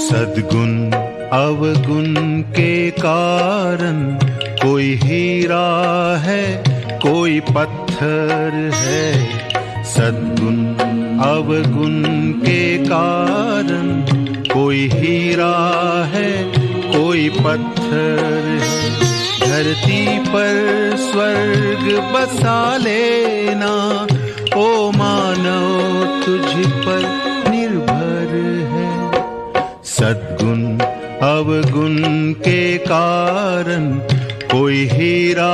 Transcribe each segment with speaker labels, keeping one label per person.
Speaker 1: सद्गुण अवगुण के कारण कोई हीरा है कोई पत्थर है। सद्गुण अवगुण के कारण कोई हीरा है कोई पत्थर है। धरती पर स्वर्ग बसा लेना ओ मानव तुझ पर निर्भर है। सद्गुण अवगुण के कारण कोई हीरा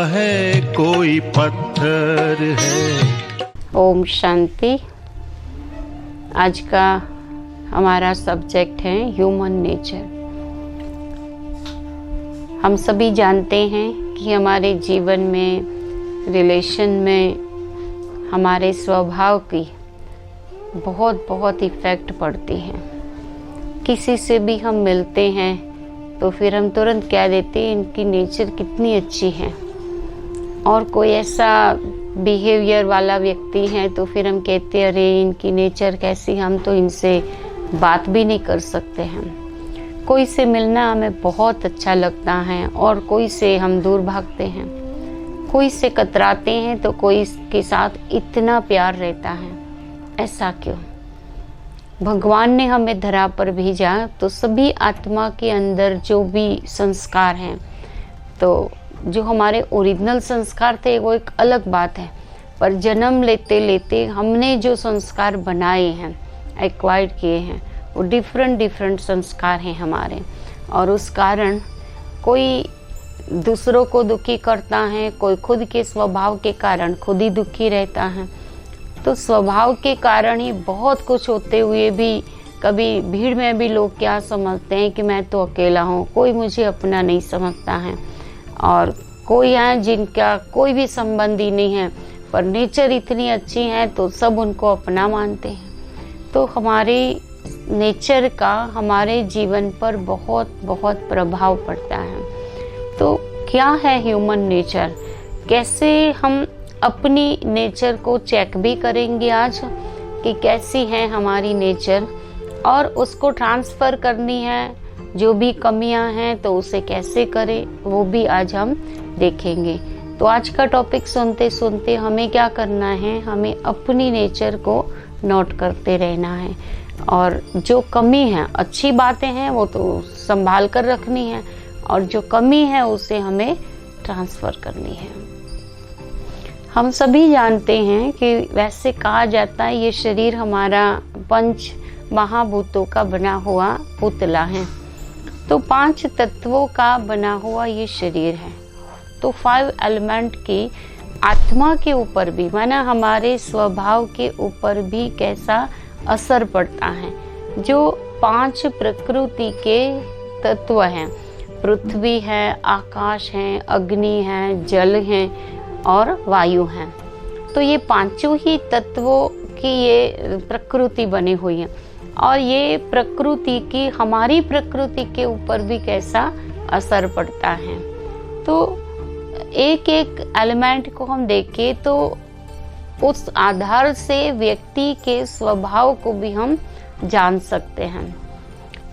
Speaker 1: है कोई पत्थर है।
Speaker 2: ओम शांति। आज का हमारा सब्जेक्ट है ह्यूमन नेचर। हम सभी जानते हैं कि हमारे जीवन में, रिलेशन में हमारे स्वभाव की बहुत इफ़ेक्ट पड़ती है। किसी से भी हम मिलते हैं तो फिर हम तुरंत कह देते हैं इनकी नेचर कितनी अच्छी है, और कोई ऐसा बिहेवियर वाला व्यक्ति है तो फिर हम कहते हैं अरे इनकी नेचर कैसी, हम तो इनसे बात भी नहीं कर सकते हैं। कोई से मिलना हमें बहुत अच्छा लगता है और कोई से हम दूर भागते हैं। कोई से कतराते हैं तो कोई के साथ इतना प्यार रहता है। ऐसा क्यों? भगवान ने हमें धरा पर भेजा तो सभी आत्मा के अंदर जो भी संस्कार हैं, तो जो हमारे ओरिजिनल संस्कार थे वो एक अलग बात है, पर जन्म लेते लेते हमने जो संस्कार बनाए हैं, एक्वायर्ड किए हैं, वो डिफरेंट संस्कार हैं हमारे। और उस कारण कोई दूसरों को दुखी करता है, कोई खुद के स्वभाव के कारण खुद ही दुखी रहता है। तो स्वभाव के कारण ही बहुत कुछ होते हुए भी कभी भीड़ में भी लोग क्या समझते हैं कि मैं तो अकेला हूँ, कोई मुझे अपना नहीं समझता है। और कोई है जिनका कोई भी संबंधी नहीं है पर नेचर इतनी अच्छी है तो सब उनको अपना मानते हैं। तो हमारी नेचर का हमारे जीवन पर बहुत प्रभाव पड़ता है। तो क्या है ह्यूमन नेचर? कैसे हम अपनी नेचर को चेक भी करेंगे आज कि कैसी है हमारी नेचर, और उसको ट्रांसफ़र करनी है। जो भी कमियां हैं तो उसे कैसे करें वो भी आज हम देखेंगे। तो आज का टॉपिक सुनते सुनते हमें क्या करना है, हमें अपनी नेचर को नोट करते रहना है। और जो कमी है, अच्छी बातें हैं वो तो संभाल कर रखनी है, और जो कमी है उसे हमें ट्रांसफ़र करनी है। हम सभी जानते हैं कि वैसे कहा जाता है ये शरीर हमारा 5 महाभूतों का बना हुआ पुतला है। तो 5 तत्वों का बना हुआ ये शरीर है। तो 5 एलिमेंट की आत्मा के ऊपर भी, माना हमारे स्वभाव के ऊपर भी कैसा असर पड़ता है। जो 5 प्रकृति के तत्व हैं, पृथ्वी है, आकाश है, अग्नि है, जल है और वायु हैं। तो ये पांचों ही तत्वों की ये प्रकृति बनी हुई है, और ये प्रकृति की हमारी प्रकृति के ऊपर भी कैसा असर पड़ता है। तो एक एलिमेंट को हम देखें तो उस आधार से व्यक्ति के स्वभाव को भी हम जान सकते हैं।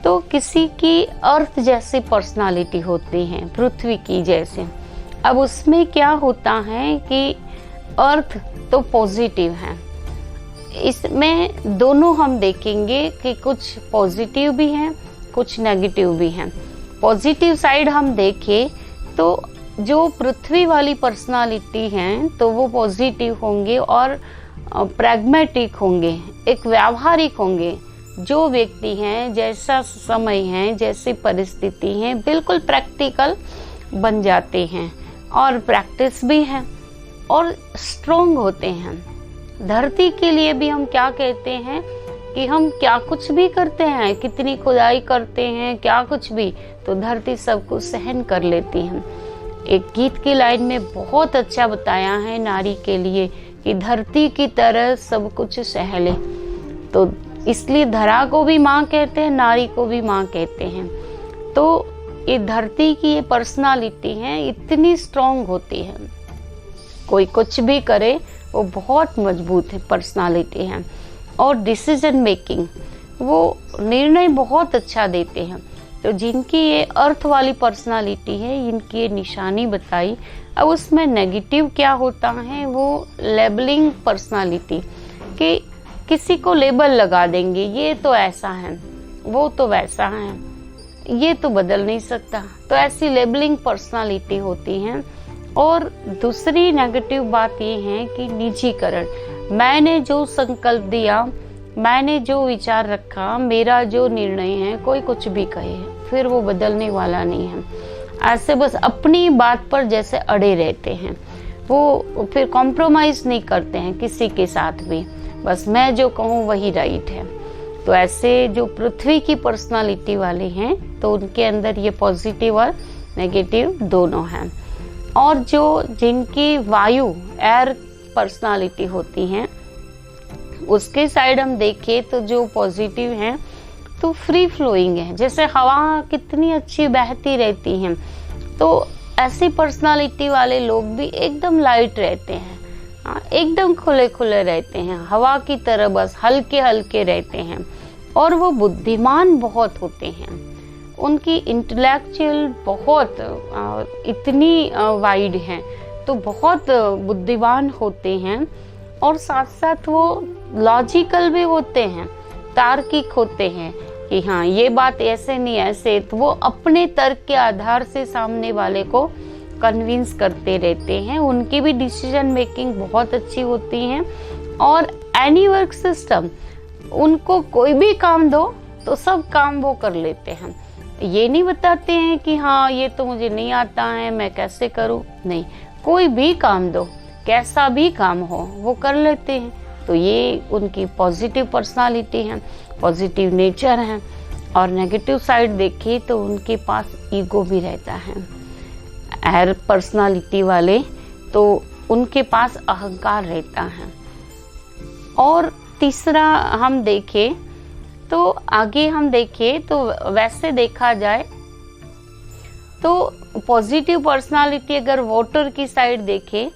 Speaker 2: तो किसी की अर्थ जैसी पर्सनालिटी होती है, पृथ्वी की जैसे। अब उसमें क्या होता है कि अर्थ तो पॉजिटिव है, इसमें दोनों हम देखेंगे कि कुछ पॉजिटिव भी हैं कुछ नेगेटिव भी हैं। पॉजिटिव साइड हम देखें तो जो पृथ्वी वाली पर्सनालिटी हैं तो वो पॉजिटिव होंगे और प्रैग्मेटिक होंगे, एक व्यावहारिक होंगे। जो व्यक्ति हैं, जैसा समय है, जैसी परिस्थिति है, बिल्कुल प्रैक्टिकल बन जाते हैं, और प्रैक्टिस भी है और स्ट्रोंग होते हैं। धरती के लिए भी हम क्या कहते हैं कि हम क्या कुछ भी करते हैं, कितनी खुदाई करते हैं, क्या कुछ भी, तो धरती सब कुछ सहन कर लेती है। एक गीत की लाइन में बहुत अच्छा बताया है नारी के लिए कि धरती की तरह सब कुछ सह ले। तो इसलिए धरा को भी माँ कहते हैं, नारी को भी माँ कहते हैं। तो ये धरती की ये पर्सनालिटी है, इतनी स्ट्रॉन्ग होती है, कोई कुछ भी करे वो बहुत मजबूत है पर्सनालिटी है। और डिसीजन मेकिंग, वो निर्णय बहुत अच्छा देते हैं। तो जिनकी ये अर्थ वाली पर्सनालिटी है, इनकी ये निशानी बताई। अब उसमें नेगेटिव क्या होता है, वो लेबलिंग पर्सनालिटी, कि किसी को लेबल लगा देंगे, ये तो ऐसा है, वो तो वैसा है, ये तो बदल नहीं सकता। तो ऐसी लेबलिंग पर्सनालिटी होती हैं। और दूसरी नेगेटिव बात ये है कि निजीकरण। मैंने जो संकल्प दिया, मैंने जो विचार रखा, मेरा जो निर्णय है, कोई कुछ भी कहे फिर वो बदलने वाला नहीं है। ऐसे बस अपनी बात पर जैसे अड़े रहते हैं, वो फिर कॉम्प्रोमाइज नहीं करते हैं किसी के साथ भी, बस मैं जो कहूँ वही राइट है। तो ऐसे जो पृथ्वी की पर्सनालिटी वाले हैं, तो उनके अंदर ये पॉजिटिव और नेगेटिव दोनों हैं। और जो जिनकी वायु एयर पर्सनालिटी होती हैं, उसके साइड हम देखें तो जो पॉजिटिव हैं तो फ्री फ्लोइंग है, जैसे हवा कितनी अच्छी बहती रहती है। तो ऐसी पर्सनालिटी वाले लोग भी एकदम लाइट रहते हैं, एकदम खुले खुले रहते हैं, हवा की तरह बस हल्के हल्के रहते हैं। और वो बुद्धिमान बहुत होते हैं, उनकी इंटेलेक्चुअल बहुत इतनी वाइड है, तो बहुत बुद्धिमान होते हैं। और साथ साथ वो लॉजिकल भी होते हैं, तार्किक होते हैं कि हाँ ये बात ऐसे नहीं ऐसे, तो वो अपने तर्क के आधार से सामने वाले को कन्विंस करते रहते हैं। उनकी भी डिसीजन मेकिंग बहुत अच्छी होती है। और एनी वर्क सिस्टम, उनको कोई भी काम दो तो सब काम वो कर लेते हैं। ये नहीं बताते हैं कि हाँ ये तो मुझे नहीं आता है, मैं कैसे करूँ, नहीं, कोई भी काम दो, कैसा भी काम हो वो कर लेते हैं। तो ये उनकी पॉजिटिव पर्सनालिटी है, पॉजिटिव नेचर है। और नेगेटिव साइड देखिए तो उनके पास ईगो भी रहता है। एयर पर्सनालिटी वाले तो उनके पास अहंकार रहता है। और तीसरा हम देखें तो आगे हम देखें तो वैसे देखा जाए तो पॉजिटिव पर्सनालिटी अगर वोटर की साइड देखें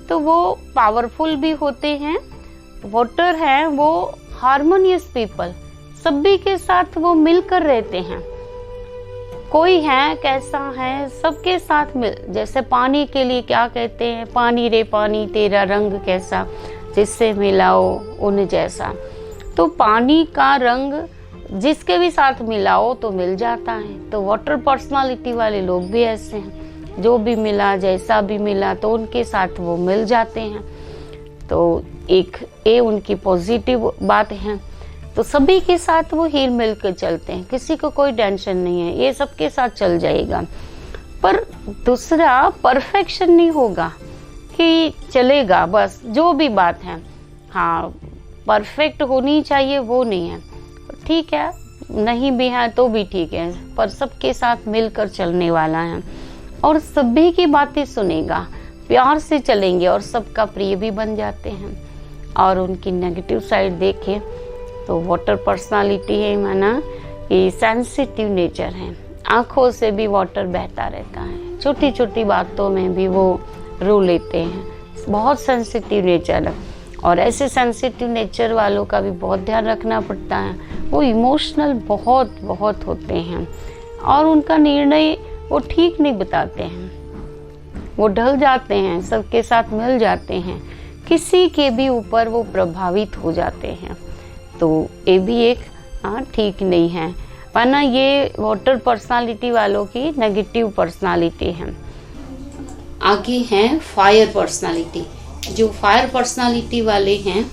Speaker 2: तो वो पावरफुल भी होते हैं। वोटर है वो हार्मोनियस पीपल, सभी के साथ वो मिलकर रहते हैं। कोई है कैसा है, सबके साथ मिल, जैसे पानी के लिए क्या कहते हैं, पानी रे पानी तेरा रंग कैसा, जिससे मिलाओ उन जैसा। तो पानी का रंग जिसके भी साथ मिलाओ तो मिल जाता है। तो वाटर पर्सनालिटी वाले लोग भी ऐसे हैं, जो भी मिला जैसा भी मिला तो उनके साथ वो मिल जाते हैं। तो एक ये उनकी पॉजिटिव बात है। तो सभी के साथ वो हिल मिल कर चलते हैं, किसी को कोई टेंशन नहीं है, ये सबके साथ चल जाएगा। पर दूसरा परफेक्शन नहीं होगा कि चलेगा बस जो भी बात है, हाँ परफेक्ट होनी चाहिए वो नहीं है। ठीक है, नहीं भी है तो भी ठीक है, पर सबके साथ मिलकर चलने वाला है और सभी की बातें सुनेगा, प्यार से चलेंगे और सबका प्रिय भी बन जाते हैं। और उनकी नेगेटिव साइड देखें तो वाटर पर्सनालिटी है, माना कि सेंसिटिव नेचर है, आंखों से भी वाटर बहता रहता है, छोटी छोटी बातों में भी वो रो लेते हैं, बहुत सेंसिटिव नेचर है। और ऐसे सेंसिटिव नेचर वालों का भी बहुत ध्यान रखना पड़ता है। वो इमोशनल बहुत बहुत होते हैं और उनका निर्णय वो ठीक नहीं बताते हैं, वो ढल जाते हैं, सबके साथ मिल जाते हैं, किसी के भी ऊपर वो प्रभावित हो जाते हैं। तो ये भी एक ठीक नहीं है, वरना ये वाटर पर्सनालिटी वालों की नेगेटिव पर्सनालिटी है। आगे हैं फायर पर्सनालिटी। जो फायर पर्सनालिटी वाले हैं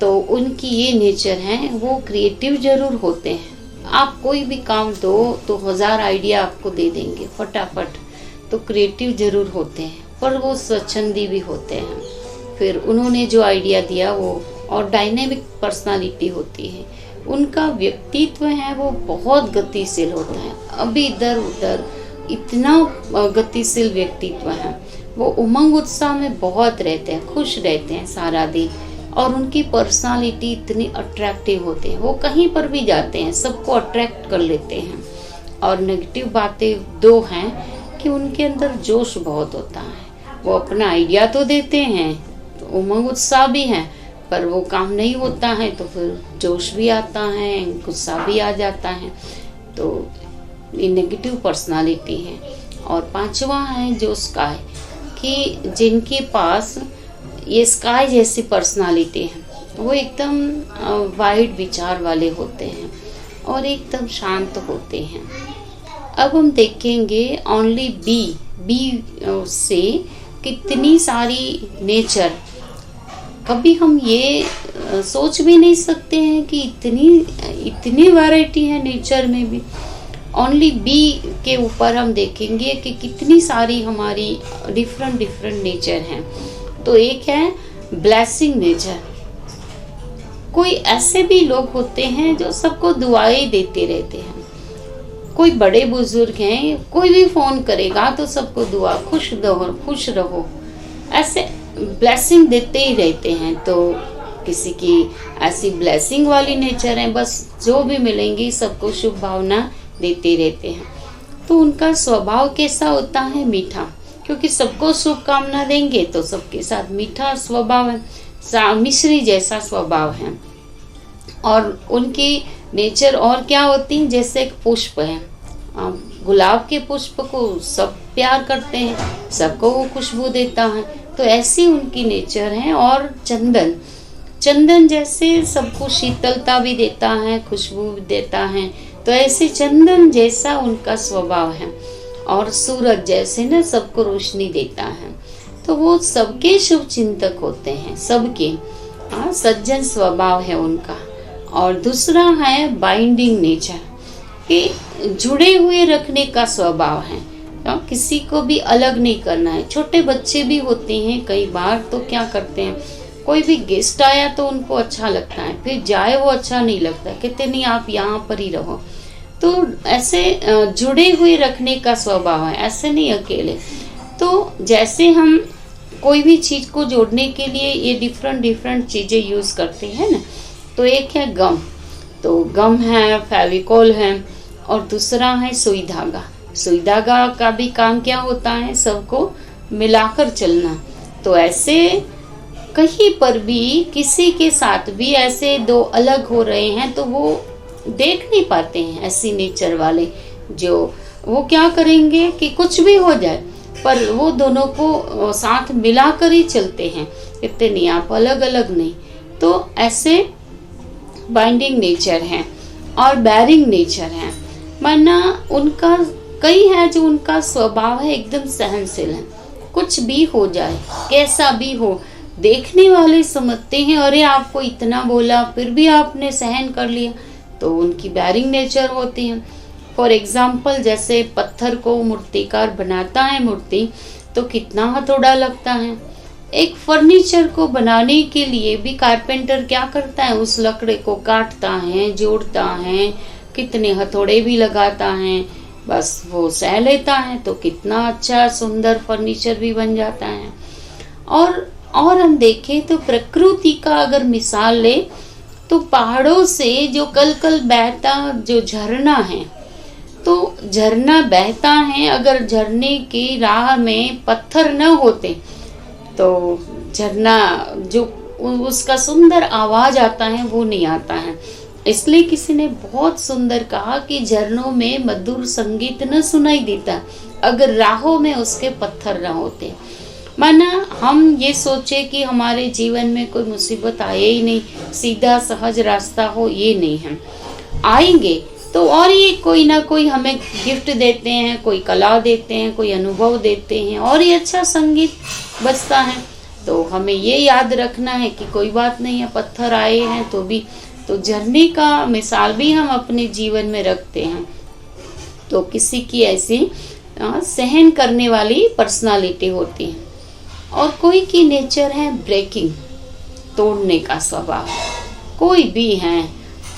Speaker 2: तो उनकी ये नेचर है, वो क्रिएटिव जरूर होते हैं। आप कोई भी काम दो तो 1000 आइडिया आपको दे देंगे फटाफट, तो क्रिएटिव जरूर होते हैं, पर वो स्वच्छंदी भी होते हैं। फिर उन्होंने जो आइडिया दिया वो, और डायनेमिक पर्सनालिटी होती है, उनका व्यक्तित्व है वो बहुत गतिशील होता है, अभी इधर उधर इतना गतिशील व्यक्तित्व है। वो उमंग उत्साह में बहुत रहते हैं, खुश रहते हैं सारा दिन, और उनकी पर्सनालिटी इतनी अट्रैक्टिव होते हैं, वो कहीं पर भी जाते हैं सबको अट्रैक्ट कर लेते हैं। और नेगेटिव बातें दो हैं कि उनके अंदर जोश बहुत होता है, वो अपना आइडिया तो देते हैं, तो उमंग उत्साह भी है, पर वो काम नहीं होता है तो फिर जोश भी आता है, गुस्सा भी आ जाता है। तो ये नेगेटिव पर्सनालिटी है। और पांचवा है जो स्काई, कि जिनके पास ये स्काई जैसी पर्सनालिटी है, वो एकदम वाइड विचार वाले होते हैं और एकदम शांत होते हैं। अब हम देखेंगे ओनली बी से कितनी सारी नेचर, कभी हम ये सोच भी नहीं सकते हैं कि इतनी वैरायटी है नेचर में भी। ओनली बी के ऊपर हम देखेंगे कि कितनी सारी हमारी डिफरेंट नेचर हैं। तो एक है ब्लेसिंग नेचर। कोई ऐसे भी लोग होते हैं जो सबको दुआएं देते रहते हैं। कोई बड़े बुजुर्ग हैं, कोई भी फोन करेगा तो सबको दुआ, खुश रहो, ऐसे ब्लेसिंग देते ही रहते हैं। तो किसी की ऐसी ब्लेसिंग वाली नेचर है, बस जो भी मिलेंगी सबको शुभ भावना देते रहते हैं। तो उनका स्वभाव कैसा होता है? मीठा, क्योंकि सबको शुभकामना देंगे तो सबके साथ मीठा स्वभाव है, मिश्री जैसा स्वभाव है। और उनकी नेचर और क्या होती है? जैसे एक पुष्प है, गुलाब के पुष्प को सब प्यार करते हैं, सबको वो खुशबू देता है, तो ऐसी उनकी नेचर है। और चंदन जैसे सबको शीतलता भी देता है, खुशबू भी देता है, तो ऐसे चंदन जैसा उनका स्वभाव है। और सूरज जैसे ना सबको रोशनी देता है, तो वो सबके शुभ चिंतक होते हैं, सबके सज्जन स्वभाव है उनका। और दूसरा है बाइंडिंग नेचर, कि जुड़े हुए रखने का स्वभाव है, किसी को भी अलग नहीं करना है। छोटे बच्चे भी होते हैं कई बार, तो क्या करते हैं, कोई भी गेस्ट आया तो उनको अच्छा लगता है, फिर जाए वो अच्छा नहीं लगता, कहते नहीं आप यहाँ पर ही रहो। तो ऐसे जुड़े हुए रखने का स्वभाव है, ऐसे नहीं अकेले। तो जैसे हम कोई भी चीज को जोड़ने के लिए ये डिफरेंट चीजें यूज करते हैं ना, तो एक है गम, तो गम है, फेविकोल है, और दूसरा है सुई धागा। सुई धागा का भी काम क्या होता है? सबको मिलाकर चलना। तो ऐसे कहीं पर भी किसी के साथ भी ऐसे दो अलग हो रहे हैं तो वो देख नहीं पाते हैं। ऐसी नेचर वाले जो वो क्या करेंगे कि कुछ भी हो जाए पर वो दोनों को साथ मिलाकर ही चलते हैं, इतने नहीं आप अलग अलग नहीं। तो ऐसे बाइंडिंग नेचर है। और बैरिंग नेचर है, माना उनका कई है जो उनका स्वभाव है एकदम सहनशील है, कुछ भी हो जाए कैसा भी हो, देखने वाले समझते हैं अरे आपको इतना बोला फिर भी आपने सहन कर लिया, तो उनकी बैरिंग नेचर होती है। फॉर एग्जाम्पल जैसे पत्थर को मूर्तिकार बनाता है मूर्ति, तो कितना हथौड़ा लगता है। एक फर्नीचर को बनाने के लिए भी कारपेंटर क्या करता है, उस लकड़े को काटता है, जोड़ता है, कितने हथौड़े भी लगाता है, बस वो सह लेता है तो कितना अच्छा सुंदर फर्नीचर भी बन जाता है। और हम देखें तो प्रकृति का अगर मिसाल ले तो पहाड़ों से जो कल बहता जो झरना है, तो झरना बहता है, अगर झरने की राह में पत्थर न होते तो झरना जो उसका सुंदर आवाज आता है वो नहीं आता है। इसलिए किसी ने बहुत सुंदर कहा कि झरनों में मधुर संगीत न सुनाई देता अगर राहों में उसके पत्थर न होते। माना हम ये सोचे कि हमारे जीवन में कोई मुसीबत आए ही नहीं, सीधा सहज रास्ता हो, ये नहीं है, आएंगे तो और ये कोई ना कोई हमें गिफ्ट देते हैं, कोई कला देते हैं, कोई अनुभव देते हैं, और ये अच्छा संगीत बजता है। तो हमें ये याद रखना है कि कोई बात नहीं है, पत्थर आए हैं तो भी, तो झरने का मिसाल भी हम अपने जीवन में रखते हैं। तो किसी की ऐसी सहन करने वाली पर्सनालिटी होती है। और कोई की नेचर है ब्रेकिंग, तोड़ने का स्वभाव। कोई भी है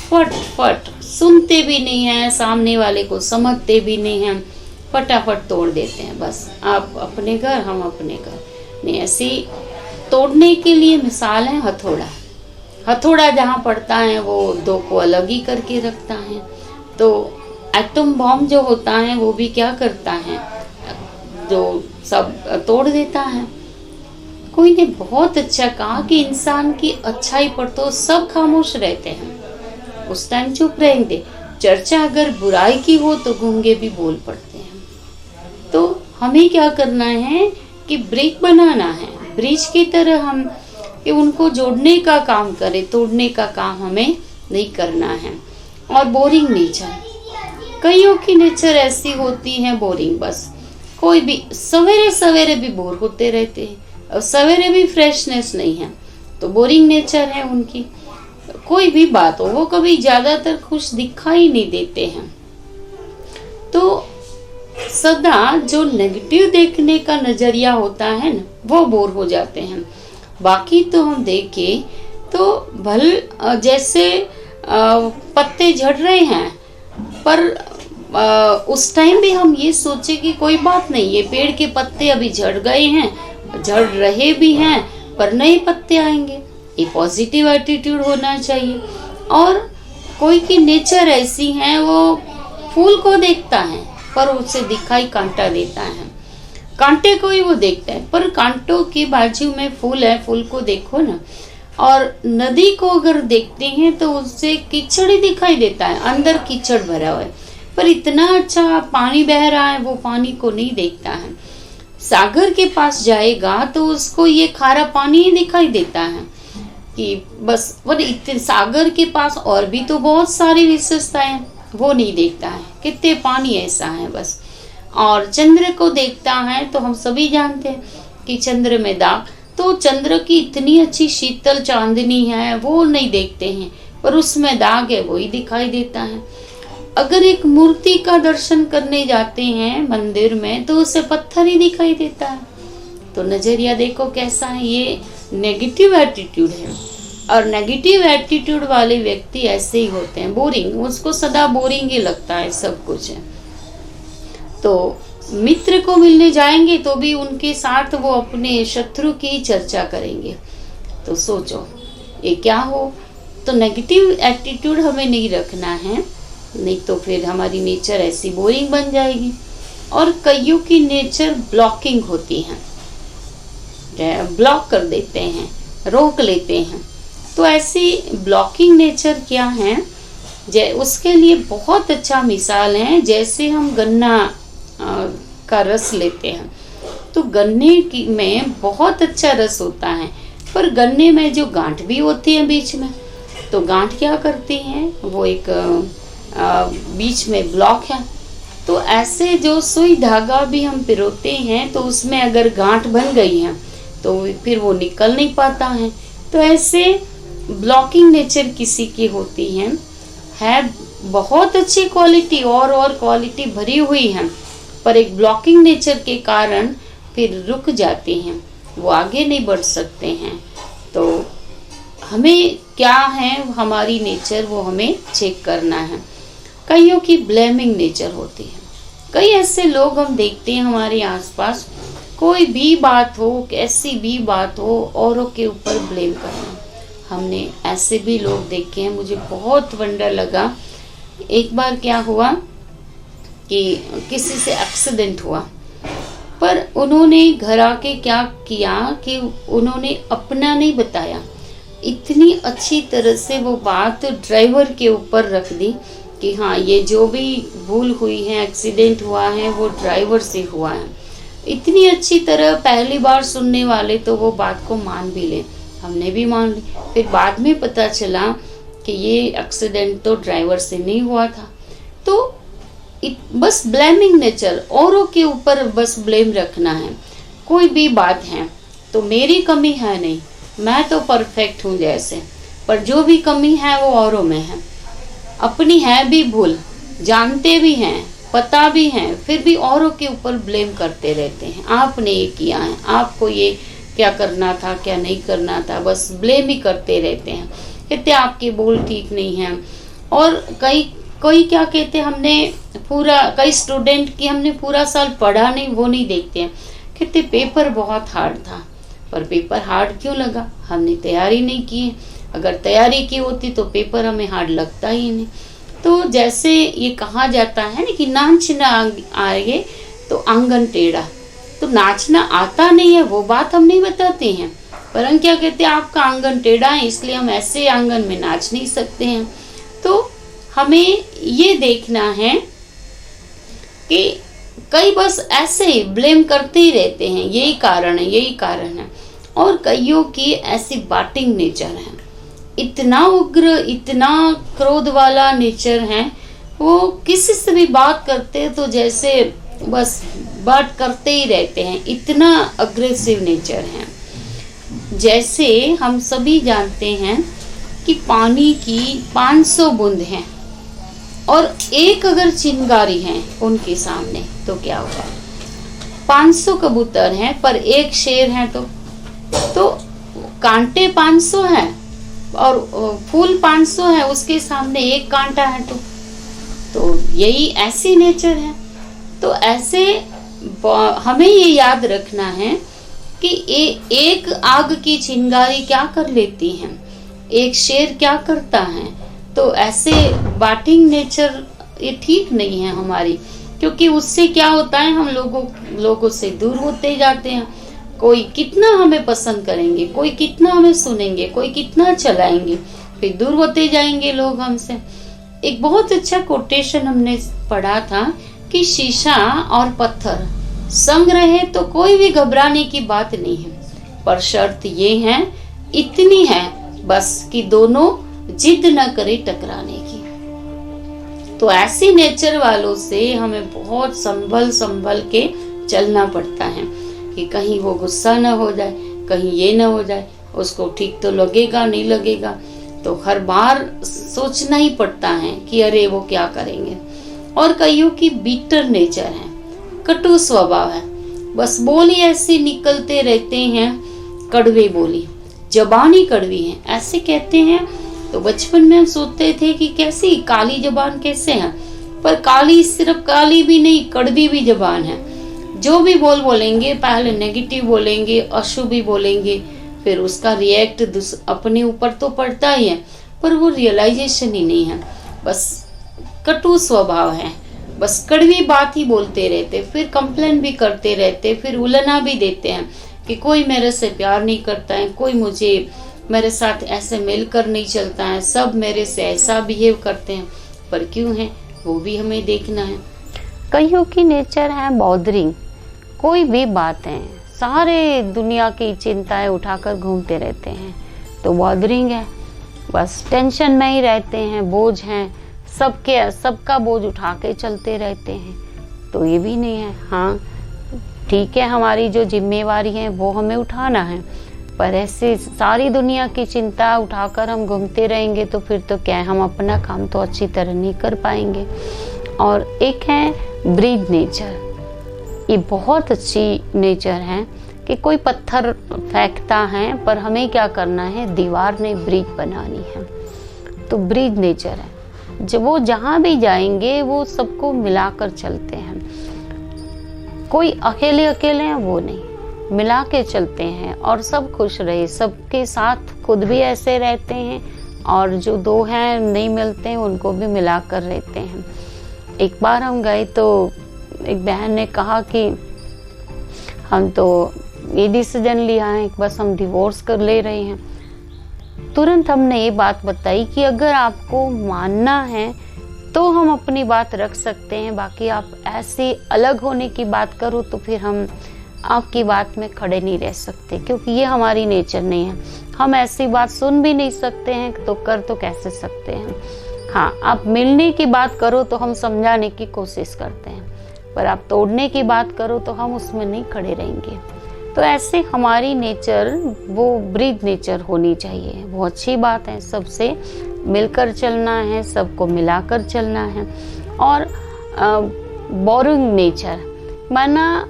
Speaker 2: फट सुनते भी नहीं है, सामने वाले को समझते भी नहीं हैं, फटाफट तोड़ देते हैं, बस आप अपने घर हम अपने घर नहीं। ऐसी तोड़ने के लिए मिसाल है हथौड़ा जहाँ पड़ता है वो दो को अलग ही करके रखता है। तो एटम बॉम्ब जो होता है वो भी क्या करता है, जो सब तोड़ देता है। कोई ने बहुत अच्छा कहा कि इंसान की अच्छाई पर तो सब खामोश रहते हैं, उस टाइम चुप रहेंगे, चर्चा अगर बुराई की हो तो गूंगे भी बोल पड़ते हैं। तो हमें क्या करना है कि ब्रेक बनाना है, ब्रिज की तरह हम कि उनको जोड़ने का काम करें, तोड़ने का काम हमें नहीं करना है। और बोरिंग नेचर, कईयों की नेचर ऐसी होती है बोरिंग, बस कोई भी सवेरे सवेरे भी बोर होते रहते हैं और सवेरे भी फ्रेशनेस नहीं है, तो बोरिंग नेचर है उनकी। कोई भी बात हो वो कभी ज्यादातर खुश दिखाई नहीं देते हैं। तो सदा जो नेगेटिव देखने का नजरिया होता है ना, वो बोर हो जाते हैं। बाकी तो हम देखें तो जैसे पत्ते झड़ रहे हैं, पर उस टाइम भी हम ये सोचे कि कोई बात नहीं, ये पेड़ के पत्ते अभी झड़ गए हैं, झड़ रहे भी हैं, पर नए पत्ते आएंगे। ये पॉजिटिव एटीट्यूड होना चाहिए। और कोई की नेचर ऐसी है, वो फूल को देखता है पर उसे दिखाई कांटा देता है, कांटे को ही वो देखता है, पर कांटों के बाजू में फूल है, फूल को देखो ना। और नदी को अगर देखते हैं तो उससे कीचड़ ही दिखाई देता है, अंदर कीचड़ भरा हुआ है, पर इतना अच्छा पानी बह रहा है वो पानी को नहीं देखता है। सागर के पास जाएगा तो उसको ये खारा पानी ही दिखाई देता है कि बस, पर इतने सागर के पास और भी तो बहुत सारी विशेषताएं, वो नहीं देखता है कितने पानी ऐसा है बस। और चंद्र को देखता है तो हम सभी जानते हैं कि चंद्र में दाग, तो चंद्र की इतनी अच्छी शीतल चांदनी है वो नहीं देखते हैं, पर उसमें दाग है वो ही दिखाई देता है। अगर एक मूर्ति का दर्शन करने जाते हैं मंदिर में तो उसे पत्थर ही दिखाई देता है। तो नजरिया देखो कैसा है, ये नेगेटिव एटीट्यूड है। और नेगेटिव एटीट्यूड वाले व्यक्ति ऐसे ही होते हैं, बोरिंग, उसको सदा बोरिंग ही लगता है सब कुछ है। तो मित्र को मिलने जाएंगे तो भी उनके साथ वो अपने शत्रु की चर्चा करेंगे। तो सोचो ये क्या हो। तो नेगेटिव एटीट्यूड हमें नहीं रखना है, नहीं तो फिर हमारी नेचर ऐसी बोरिंग बन जाएगी। और कईयों की नेचर ब्लॉकिंग होती है, ब्लॉक कर देते हैं, रोक लेते हैं। तो ऐसी ब्लॉकिंग नेचर क्या है, उसके लिए बहुत अच्छा मिसाल है, जैसे हम गन्ना का रस लेते हैं तो गन्ने की में बहुत अच्छा रस होता है, पर गन्ने में जो गांठ भी होती है बीच में, तो गांठ क्या करती हैं, वो एक बीच में ब्लॉक है। तो ऐसे जो सुई धागा भी हम पिरोते हैं तो उसमें अगर गांठ बन गई है तो फिर वो निकल नहीं पाता है। तो ऐसे ब्लॉकिंग नेचर किसी की होती है बहुत अच्छी क्वालिटी और क्वालिटी भरी हुई है, पर एक ब्लॉकिंग नेचर के कारण फिर रुक जाते हैं, वो आगे नहीं बढ़ सकते हैं। तो हमें क्या है हमारी नेचर, वो हमें चेक करना है। कईयों की ब्लेमिंग नेचर होती है, कई ऐसे लोग हम देखते हैं हमारे आसपास, कोई भी बात हो, कैसी भी बात हो, औरों के ऊपर ब्लेम करना। हमने ऐसे भी लोग देखे हैं, मुझे बहुत वंडर लगा। एक बार क्या हुआ कि किसी से एक्सीडेंट हुआ, पर उन्होंने घर आके क्या किया कि उन्होंने अपना नहीं बताया, इतनी अच्छी तरह से वो बात ड्राइवर के ऊपर रख दी कि हाँ ये जो भी भूल हुई है, एक्सीडेंट हुआ है, वो ड्राइवर से हुआ है। इतनी अच्छी तरह पहली बार सुनने वाले तो वो बात को मान भी ले, हमने भी मान ली। फिर बाद में पता चला कि ये एक्सीडेंट तो ड्राइवर से नहीं हुआ था। तो बस ब्लेमिंग नेचर, औरों के ऊपर बस ब्लेम रखना है। कोई भी बात है तो मेरी कमी है नहीं, मैं तो परफेक्ट हूँ जैसे, पर जो भी कमी है वो औरों में है। अपनी है भी भूल, जानते भी हैं, पता भी है, फिर भी औरों के ऊपर ब्लेम करते रहते हैं। आपने ये किया है, आपको ये क्या करना था, क्या नहीं करना था, बस ब्लेम ही करते रहते हैं। कहते आपके बोल ठीक नहीं हैं। और कोई क्या कहते हैं, हमने पूरा, कई स्टूडेंट की हमने पूरा साल पढ़ा नहीं, वो नहीं देखते हैं। कहते पेपर बहुत हार्ड था, पर पेपर हार्ड क्यों लगा, हमने तैयारी नहीं की है। अगर तैयारी की होती तो पेपर हमें हार्ड लगता ही नहीं। तो जैसे ये कहा जाता है ना कि नाच ना आए तो आंगन टेढ़ा, तो नाचना आता नहीं है वो बात हम नहीं बताते हैं, पर हम क्या कहते हैं, आपका आंगन टेढ़ा है इसलिए हम ऐसे आंगन में नाच नहीं सकते हैं। तो हमें ये देखना है कि कई बस ऐसे ही ब्लेम करते ही रहते हैं, यही कारण है, यही कारण है। और कईयों की ऐसी बाटिंग नेचर है, इतना उग्र, इतना क्रोध वाला नेचर है, वो किसी से भी बात करते तो जैसे बस बात करते ही रहते हैं, इतना अग्रेसिव नेचर है। जैसे हम सभी जानते हैं कि पानी की 500 बूंद हैं और एक अगर चिंगारी है उनके सामने तो क्या होगा। 500 कबूतर हैं पर एक शेर है तो कांटे 500 हैं और फूल 500 है, उसके सामने एक कांटा है तो यही ऐसी नेचर है। तो ऐसे हमें ये याद रखना है कि एक आग की चिंगारी क्या कर लेती है, एक शेर क्या करता है। तो ऐसे बाटिंग नेचर ये ठीक नहीं है हमारी, क्योंकि उससे क्या होता है, हम लोगों से दूर होते जाते हैं। कोई कितना हमें पसंद करेंगे, कोई कितना हमें सुनेंगे, कोई कितना चलाएंगे, फिर दूर होते जाएंगे लोग हमसे। एक बहुत अच्छा कोटेशन हमने पढ़ा था कि शीशा और पत्थर संग रहे तो कोई भी घबराने की बात नहीं है, पर शर्त ये है, इतनी है बस कि दोनों जिद न करे टकराने की। तो ऐसी नेचर वालों से हमें बहुत संभल के चलना पड़ता है कि कहीं वो गुस्सा न हो जाए, कहीं ये न हो जाए, उसको ठीक तो लगेगा नहीं लगेगा। तो हर बार सोचना ही पड़ता है कि अरे वो क्या करेंगे। और कईयों की बीटर नेचर है, कटु स्वभाव है, बस बोली ऐसी निकलते रहते हैं, कड़वे बोली, जबानी कड़वी है ऐसे कहते हैं। तो बचपन में हम सोचते थे कि कैसी काली जबान कैसे है, पर काली सिर्फ काली भी नहीं, कड़वी भी जबान है। जो भी बोलेंगे पहले नेगेटिव बोलेंगे, अशुभ ही बोलेंगे, फिर उसका रिएक्ट अपने ऊपर तो पड़ता ही है, पर वो रियलाइजेशन ही नहीं है, बस कटु स्वभाव है, बस कड़वी बात ही बोलते रहते, फिर कंप्लेन भी करते रहते, फिर उलना भी देते हैं कि कोई मेरे से प्यार नहीं करता है, कोई मेरे साथ ऐसे मिलकर नहीं चलता है, सब मेरे से ऐसा बिहेव करते हैं। पर क्यों है वो भी हमें देखना है। कईयों की नेचर है बॉदरिंग, कोई भी बात है सारे दुनिया की चिंताएं उठाकर घूमते रहते हैं, तो बॉदरिंग है, बस टेंशन में ही रहते हैं, बोझ हैं, सबका बोझ उठा के चलते रहते हैं, तो ये भी नहीं है। हाँ ठीक है, हमारी जो जिम्मेवारी है वो हमें उठाना है, पर ऐसे सारी दुनिया की चिंता उठाकर हम घूमते रहेंगे तो फिर तो क्या है, हम अपना काम तो अच्छी तरह नहीं कर पाएंगे। और एक है ब्रीज नेचर, ये बहुत अच्छी नेचर है कि कोई पत्थर फेंकता है पर हमें क्या करना है, दीवार में ब्रिज बनानी है। तो ब्रिज नेचर है, जब वो जहाँ भी जाएंगे वो सबको मिलाकर चलते हैं, कोई अकेले हैं वो नहीं, मिला के चलते हैं और सब खुश रहे, सबके साथ खुद भी ऐसे रहते हैं और जो दो हैं नहीं मिलते हैं उनको भी मिलाकर रहते हैं। एक बार हम गए तो एक बहन ने कहा कि हम तो ये डिसीजन लिया है बस हम डिवोर्स कर ले रहे हैं। तुरंत हमने ये बात बताई कि अगर आपको मानना है तो हम अपनी बात रख सकते हैं, बाकी आप ऐसे अलग होने की बात करो तो फिर हम आपकी बात में खड़े नहीं रह सकते, क्योंकि ये हमारी नेचर नहीं है। हम ऐसी बात सुन भी नहीं सकते हैं तो कर तो कैसे सकते हैं। हाँ, आप मिलने की बात करो तो हम समझाने की कोशिश करते हैं, पर आप तोड़ने की बात करो तो हम उसमें नहीं खड़े रहेंगे। तो ऐसे हमारी नेचर वो ब्रीज नेचर होनी चाहिए, वो अच्छी बात है, सबसे मिलकर चलना है, सबको मिलाकर चलना है। और बोरिंग नेचर, माना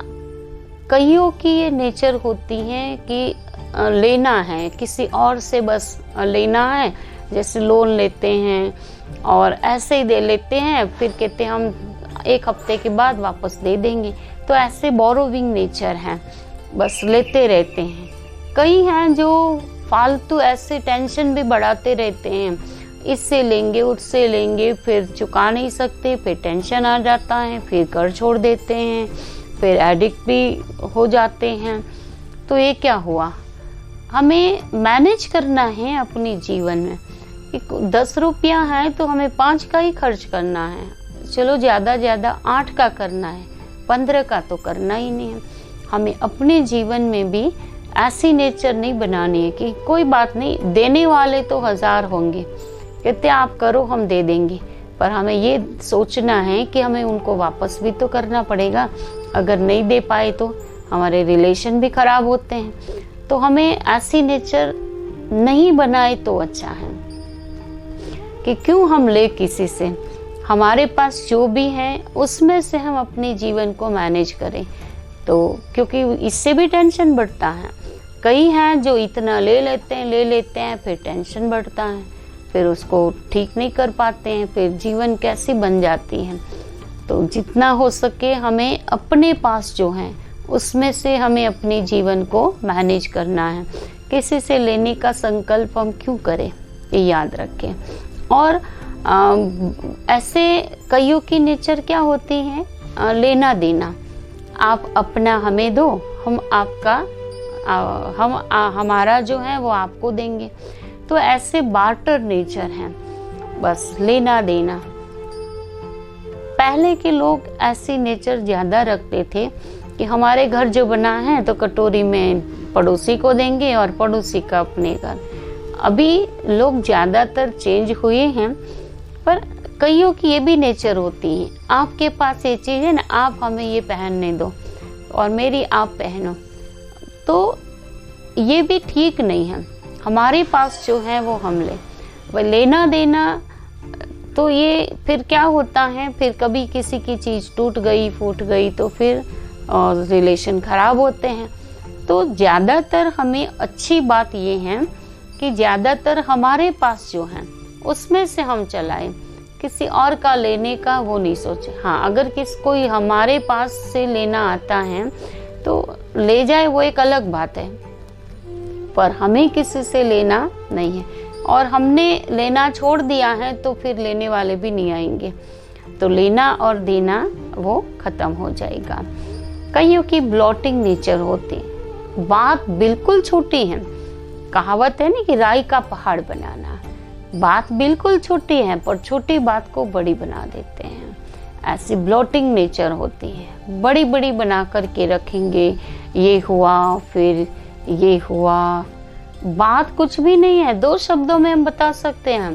Speaker 2: कईयों की ये नेचर होती है कि लेना है किसी और से, बस लेना है, जैसे लोन लेते हैं और ऐसे ही दे लेते हैं, फिर कहते हैं हम 1 हफ्ते के बाद वापस दे देंगे। तो ऐसे बोरोविंग नेचर है, बस लेते रहते हैं। कई हैं जो फालतू ऐसे टेंशन भी बढ़ाते रहते हैं, इससे लेंगे उससे लेंगे, फिर चुका नहीं सकते, फिर टेंशन आ जाता है, फिर घर छोड़ देते हैं, फिर एडिक्ट भी हो जाते हैं। तो ये क्या हुआ, हमें मैनेज करना है अपने जीवन में। 10 रुपया है तो हमें 5 का ही खर्च करना है, चलो ज़्यादा 8 का करना है, 15 का तो करना ही नहीं है। हमें अपने जीवन में भी ऐसी नेचर नहीं बनानी है कि कोई बात नहीं, देने वाले तो 1000 होंगे, कहते आप करो हम दे देंगे, पर हमें ये सोचना है कि हमें उनको वापस भी तो करना पड़ेगा। अगर नहीं दे पाए तो हमारे रिलेशन भी खराब होते हैं। तो हमें ऐसी नेचर नहीं बनाए तो अच्छा है कि क्यों हम ले किसी से, हमारे पास जो भी है उसमें से हम अपने जीवन को मैनेज करें। तो क्योंकि इससे भी टेंशन बढ़ता है, कई हैं जो इतना ले लेते हैं फिर टेंशन बढ़ता है, फिर उसको ठीक नहीं कर पाते हैं, फिर जीवन कैसी बन जाती है। तो जितना हो सके हमें अपने पास जो है उसमें से हमें अपने जीवन को मैनेज करना है। किसी से लेने का संकल्प हम क्यों करें, ये याद रखें। और ऐसे कईयों की नेचर क्या होती है, लेना देना, आप अपना हमें दो, हम आपका हमारा जो है वो आपको देंगे। तो ऐसे बार्टर नेचर हैं, बस लेना देना। पहले के लोग ऐसी नेचर ज़्यादा रखते थे कि हमारे घर जो बना है तो कटोरी में पड़ोसी को देंगे और पड़ोसी का अपने घर। अभी लोग ज़्यादातर चेंज हुए हैं, पर कईयों की ये भी नेचर होती है, आपके पास ये चीज़ है ना, आप हमें ये पहनने दो और मेरी आप पहनो। तो ये भी ठीक नहीं है, हमारे पास जो है वो हम ले, वह लेना देना। तो ये फिर क्या होता है, फिर कभी किसी की चीज़ टूट गई फूट गई तो फिर रिलेशन खराब होते हैं। तो ज़्यादातर हमें अच्छी बात ये है कि ज़्यादातर हमारे पास जो है उसमें से हम चलाएं, किसी और का लेने का वो नहीं सोचे। हाँ, अगर कोई हमारे पास से लेना आता है तो ले जाए, वो एक अलग बात है, पर हमें किसी से लेना नहीं है। और हमने लेना छोड़ दिया है तो फिर लेने वाले भी नहीं आएंगे, तो लेना और देना वो खत्म हो जाएगा। कईयों की ब्लॉटिंग नेचर होती है, बात बिल्कुल छोटी है, कहावत है ना कि राई का पहाड़ बनाना, बात बिल्कुल छोटी है पर छोटी बात को बड़ी बना देते हैं। ऐसी ब्लॉटिंग नेचर होती है, बड़ी बड़ी बना करके रखेंगे, ये हुआ फिर ये हुआ, बात कुछ भी नहीं है, 2 शब्दों में हम बता सकते हैं,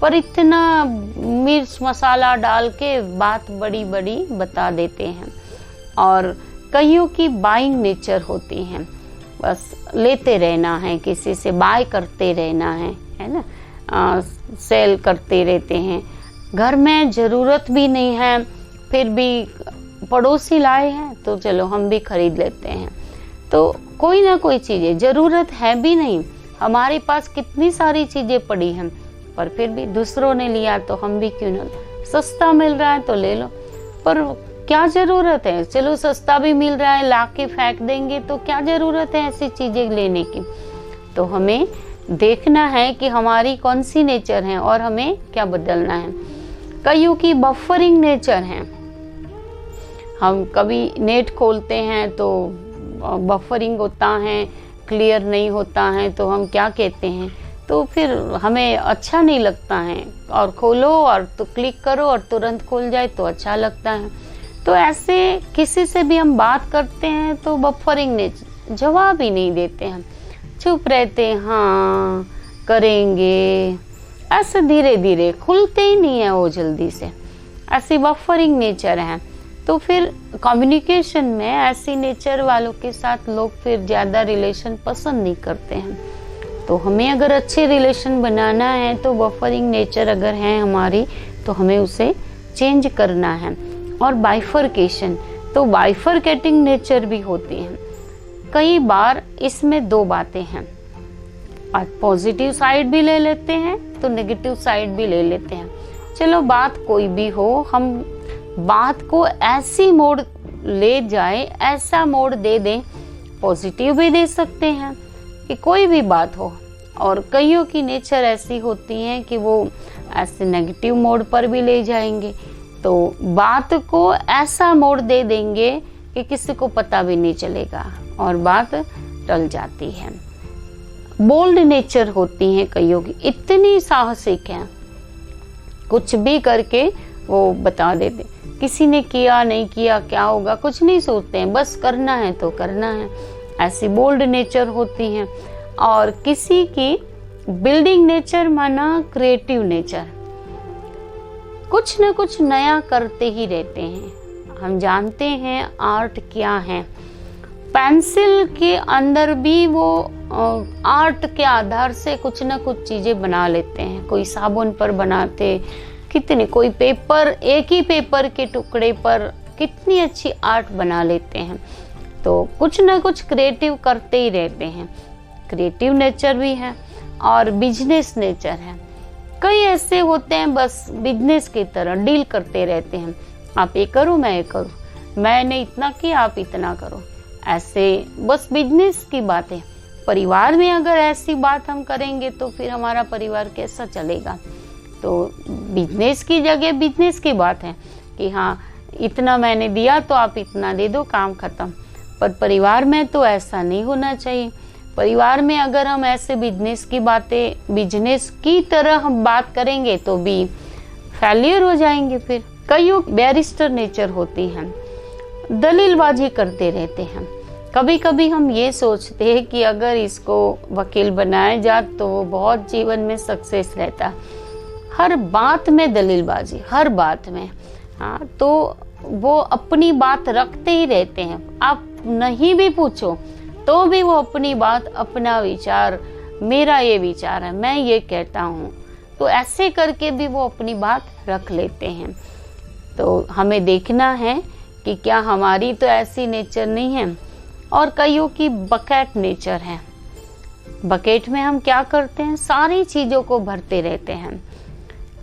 Speaker 2: पर इतना मिर्च मसाला डाल के बात बड़ी बड़ी बता देते हैं। और कईयों की बाइंग नेचर होती है, बस लेते रहना है, किसी से बाय करते रहना है ना, सेल करते रहते हैं। घर में ज़रूरत भी नहीं है फिर भी पड़ोसी लाए हैं तो चलो हम भी खरीद लेते हैं। तो कोई ना कोई चीज़ें ज़रूरत है भी नहीं, हमारे पास कितनी सारी चीज़ें पड़ी हैं, पर फिर भी दूसरों ने लिया तो हम भी क्यों ना, सस्ता मिल रहा है तो ले लो, पर क्या ज़रूरत है, चलो सस्ता भी मिल रहा है ला के फेंक देंगे तो क्या ज़रूरत है ऐसी चीज़ें लेने की। तो हमें देखना है कि हमारी कौन सी नेचर है और हमें क्या बदलना है। कईयों की बफरिंग नेचर है, हम कभी नेट खोलते हैं तो बफरिंग होता है, क्लियर नहीं होता है, तो हम क्या कहते हैं, तो फिर हमें अच्छा नहीं लगता है, और खोलो और तो क्लिक करो और तुरंत खुल जाए तो अच्छा लगता है। तो ऐसे किसी से भी हम बात करते हैं तो बफरिंग नेचर, जवाब ही नहीं देते हैं, चुप रहते हैं, हाँ करेंगे, ऐसे धीरे धीरे, खुलते ही नहीं है वो जल्दी से, ऐसी बफरिंग नेचर है। तो फिर कम्युनिकेशन में ऐसी नेचर वालों के साथ लोग फिर ज़्यादा रिलेशन पसंद नहीं करते हैं। तो हमें अगर अच्छे रिलेशन बनाना है तो बफरिंग नेचर अगर है हमारी तो हमें उसे चेंज करना है। और बाइफरकेशन, तो बाइफरकेटिंग नेचर भी होती है। कई बार इसमें 2 बातें हैं, और पॉजिटिव साइड भी ले लेते हैं तो नेगेटिव साइड भी ले लेते हैं। चलो बात कोई भी हो, हम बात को ऐसी मोड़ ले जाए, ऐसा मोड़ दे दें, पॉजिटिव भी दे सकते हैं कि कोई भी बात हो। और कईयों की नेचर ऐसी होती है कि वो ऐसे नेगेटिव मोड़ पर भी ले जाएंगे, तो बात को ऐसा मोड़ दे देंगे कि किसी को पता भी नहीं चलेगा और बात टल जाती है। बोल्ड नेचर होती हैं कईयों की, इतनी साहसिक हैं, कुछ भी करके वो बता देते, किसी ने किया नहीं किया क्या होगा कुछ नहीं सोचते हैं, बस करना है तो करना है। ऐसी बोल्ड नेचर होती हैं। और किसी की बिल्डिंग नेचर माना क्रिएटिव नेचर, कुछ न कुछ नया करते ही रहते हैं। हम जानते हैं आर्ट क्या है, पेंसिल के अंदर भी वो आर्ट के आधार से कुछ न कुछ चीजें बना लेते हैं। कोई साबुन पर बनाते, कितने, कोई पेपर, एक ही पेपर के टुकड़े पर कितनी अच्छी आर्ट बना लेते हैं। तो कुछ न कुछ क्रिएटिव करते ही रहते हैं। क्रिएटिव नेचर भी है और बिजनेस नेचर है। कई ऐसे होते हैं बस बिजनेस की तरह डील करते रहते हैं, आप ये करो मैं ये करूँ, मैंने इतना किया आप इतना करो, ऐसे बस बिजनेस की बात है। परिवार में अगर ऐसी बात हम करेंगे तो फिर हमारा परिवार कैसा चलेगा। तो बिजनेस की जगह बिजनेस की बात है कि हाँ इतना मैंने दिया तो आप इतना दे दो, काम खत्म। पर परिवार में तो ऐसा नहीं होना चाहिए। परिवार में अगर हम ऐसे बिजनेस की बातें बिजनेस की तरह हम बात करेंगे तो भी फेलियर हो जाएंगे। फिर कईयों बैरिस्टर नेचर होती हैं, दलीलबाजी करते रहते हैं। कभी कभी हम ये सोचते हैं कि अगर इसको वकील बनाया जाए तो वो बहुत जीवन में सक्सेस रहता। हर बात में दलीलबाजी, हर बात में। हाँ, तो वो अपनी बात रखते ही रहते हैं। आप नहीं भी पूछो तो भी वो अपनी बात, अपना विचार, मेरा ये विचार है, मैं ये कहता हूँ, तो ऐसे करके भी वो अपनी बात रख लेते हैं। तो हमें देखना है कि क्या हमारी तो ऐसी नेचर नहीं है। और कईयों की बकेट नेचर है। बकेट में हम क्या करते हैं, सारी चीजों को भरते रहते हैं।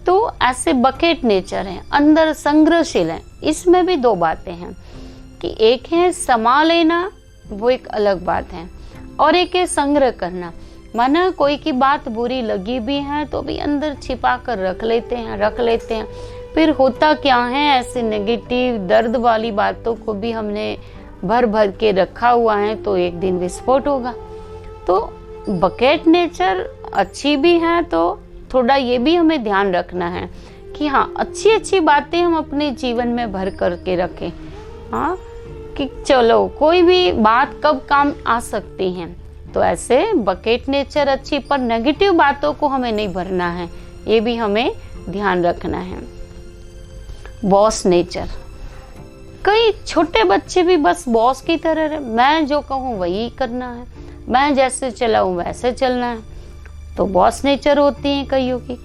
Speaker 2: तो ऐसे बकेट नेचर है, अंदर संग्रहशील है। इसमें भी दो बातें हैं कि एक है समा लेना, वो एक अलग बात है, और एक है संग्रह करना। माना कोई की बात बुरी लगी भी है तो भी अंदर छिपा कर रख लेते हैं। फिर होता क्या है, ऐसे नेगेटिव दर्द वाली बातों को भी हमने भर भर के रखा हुआ है तो एक दिन विस्फोट होगा। तो बकेट नेचर अच्छी भी है, तो थोड़ा ये भी हमें ध्यान रखना है कि हाँ अच्छी अच्छी बातें हम अपने जीवन में भर करके रखें। हाँ, कि चलो कोई भी बात कब काम आ सकती है। तो ऐसे बकेट नेचर अच्छी, पर नेगेटिव बातों को हमें नहीं भरना है, ये भी हमें ध्यान रखना है। बॉस नेचर, कई छोटे बच्चे भी बस बॉस की तरह रहे, मैं जो कहूँ वही करना है, मैं जैसे चलाऊं वैसे चलना है। तो बॉस नेचर होती है कईयों की।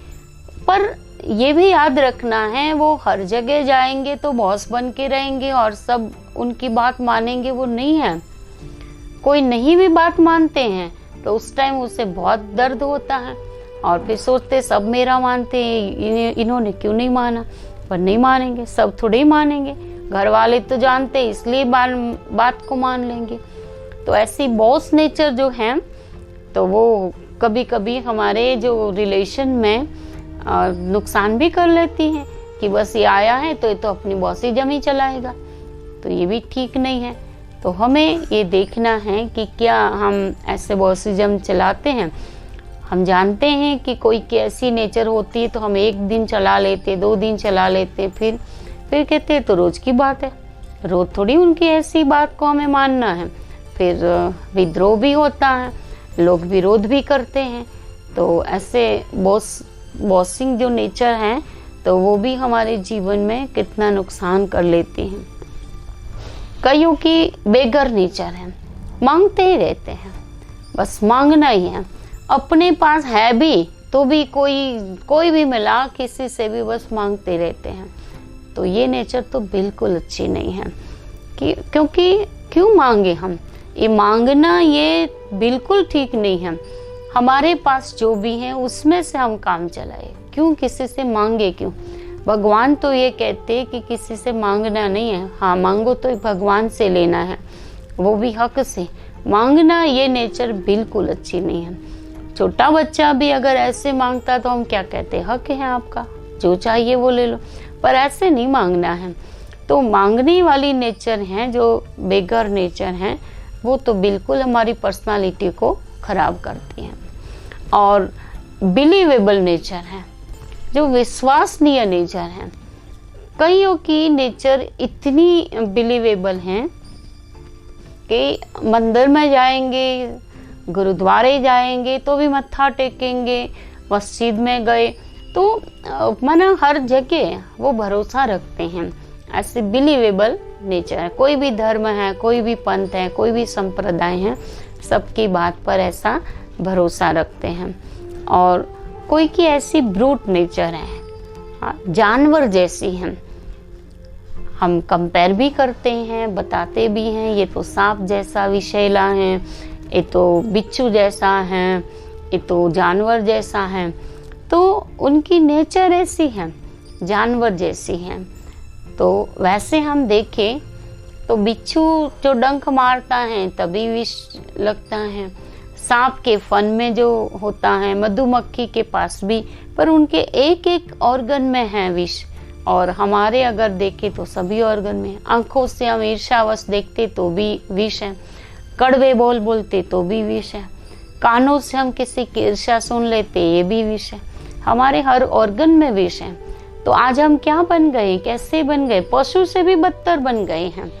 Speaker 2: पर ये भी याद रखना है, वो हर जगह जाएंगे तो बॉस बन के रहेंगे और सब उनकी बात मानेंगे, वो नहीं है। कोई नहीं भी बात मानते हैं तो उस टाइम उसे बहुत दर्द होता है और फिर सोचते सब मेरा मानते हैं, इन्होंने क्यों नहीं माना। पर नहीं मानेंगे, सब थोड़े ही मानेंगे। घर वाले तो जानते हैं इसलिए बात को मान लेंगे। तो ऐसी बॉस नेचर जो है तो वो कभी कभी हमारे जो रिलेशन में नुकसान भी कर लेती हैं कि बस ये आया है तो ये तो अपनी बॉसी जमी चलाएगा। तो ये भी ठीक नहीं है। तो हमें ये देखना है कि क्या हम ऐसे बॉसिज्म चलाते हैं। हम जानते हैं कि कोई की ऐसी नेचर होती है तो हम एक दिन चला लेते, 2 दिन चला लेते, फिर कहते हैं तो रोज की बात है। रोज थोड़ी उनकी ऐसी बात को हमें मानना है। फिर विद्रोह भी होता है, लोग विरोध भी करते हैं। तो ऐसे बॉसिंग जो नेचर है तो वो भी हमारे जीवन में कितना नुकसान कर लेती हैं। कईयों की बेगर नेचर है, मांगते ही रहते हैं, बस मांगना ही है। अपने पास है भी तो भी कोई भी मिला किसी से भी बस मांगते रहते हैं। तो ये नेचर तो बिल्कुल अच्छी नहीं है कि क्योंकि क्यों मांगे हम, ये मांगना ये बिल्कुल ठीक नहीं है। हमारे पास जो भी है उसमें से हम काम चलाए, क्यों किसी से मांगे क्यों। भगवान तो ये कहते हैं कि किसी से मांगना नहीं है, हाँ मांगो तो भगवान से लेना है, वो भी हक से मांगना। ये नेचर बिल्कुल अच्छी नहीं है। छोटा बच्चा भी अगर ऐसे मांगता तो हम क्या कहते हैं, हक है आपका, जो चाहिए वो ले लो। पर ऐसे नहीं मांगना है। तो मांगने वाली नेचर हैं, जो बेगर नेचर हैं, वो तो बिल्कुल हमारी पर्सनालिटी को खराब करती हैं। और बिलीवेबल नेचर है, जो विश्वसनीय नेचर है। कईयों की नेचर इतनी बिलीवेबल हैं कि मंदिर में जाएंगे, गुरुद्वारे जाएंगे तो भी मत्था टेकेंगे, मस्जिद में गए तो माना हर जगह वो भरोसा रखते हैं। ऐसे बिलीवेबल नेचर है। कोई भी धर्म है, कोई भी पंथ है, कोई भी संप्रदाय है, सबकी बात पर ऐसा भरोसा रखते हैं। और कोई की ऐसी ब्रूट नेचर है, जानवर जैसी हैं। हम कंपेयर भी करते हैं, बताते भी हैं, ये तो सांप जैसा विषैला है, ये तो बिच्छू जैसा है, ये तो जानवर जैसा है। तो उनकी नेचर ऐसी है, जानवर जैसी है। तो वैसे हम देखें तो बिच्छू जो डंक मारता है तभी विष लगता है, सांप के फन में जो होता है, मधुमक्खी के पास भी, पर उनके एक एक ऑर्गन में है विष। और हमारे अगर देखें तो सभी ऑर्गन में। आंखों से हम ईर्ष्यावश देखते तो भी विष है, कड़वे बोल बोलते तो भी विष है, कानों से हम किसी की ईर्ष्या सुन लेते ये भी विष है। हमारे हर ऑर्गन में विष है। तो आज हम क्या बन गए, कैसे बन गए, पशु से भी बदतर बन गए हैं।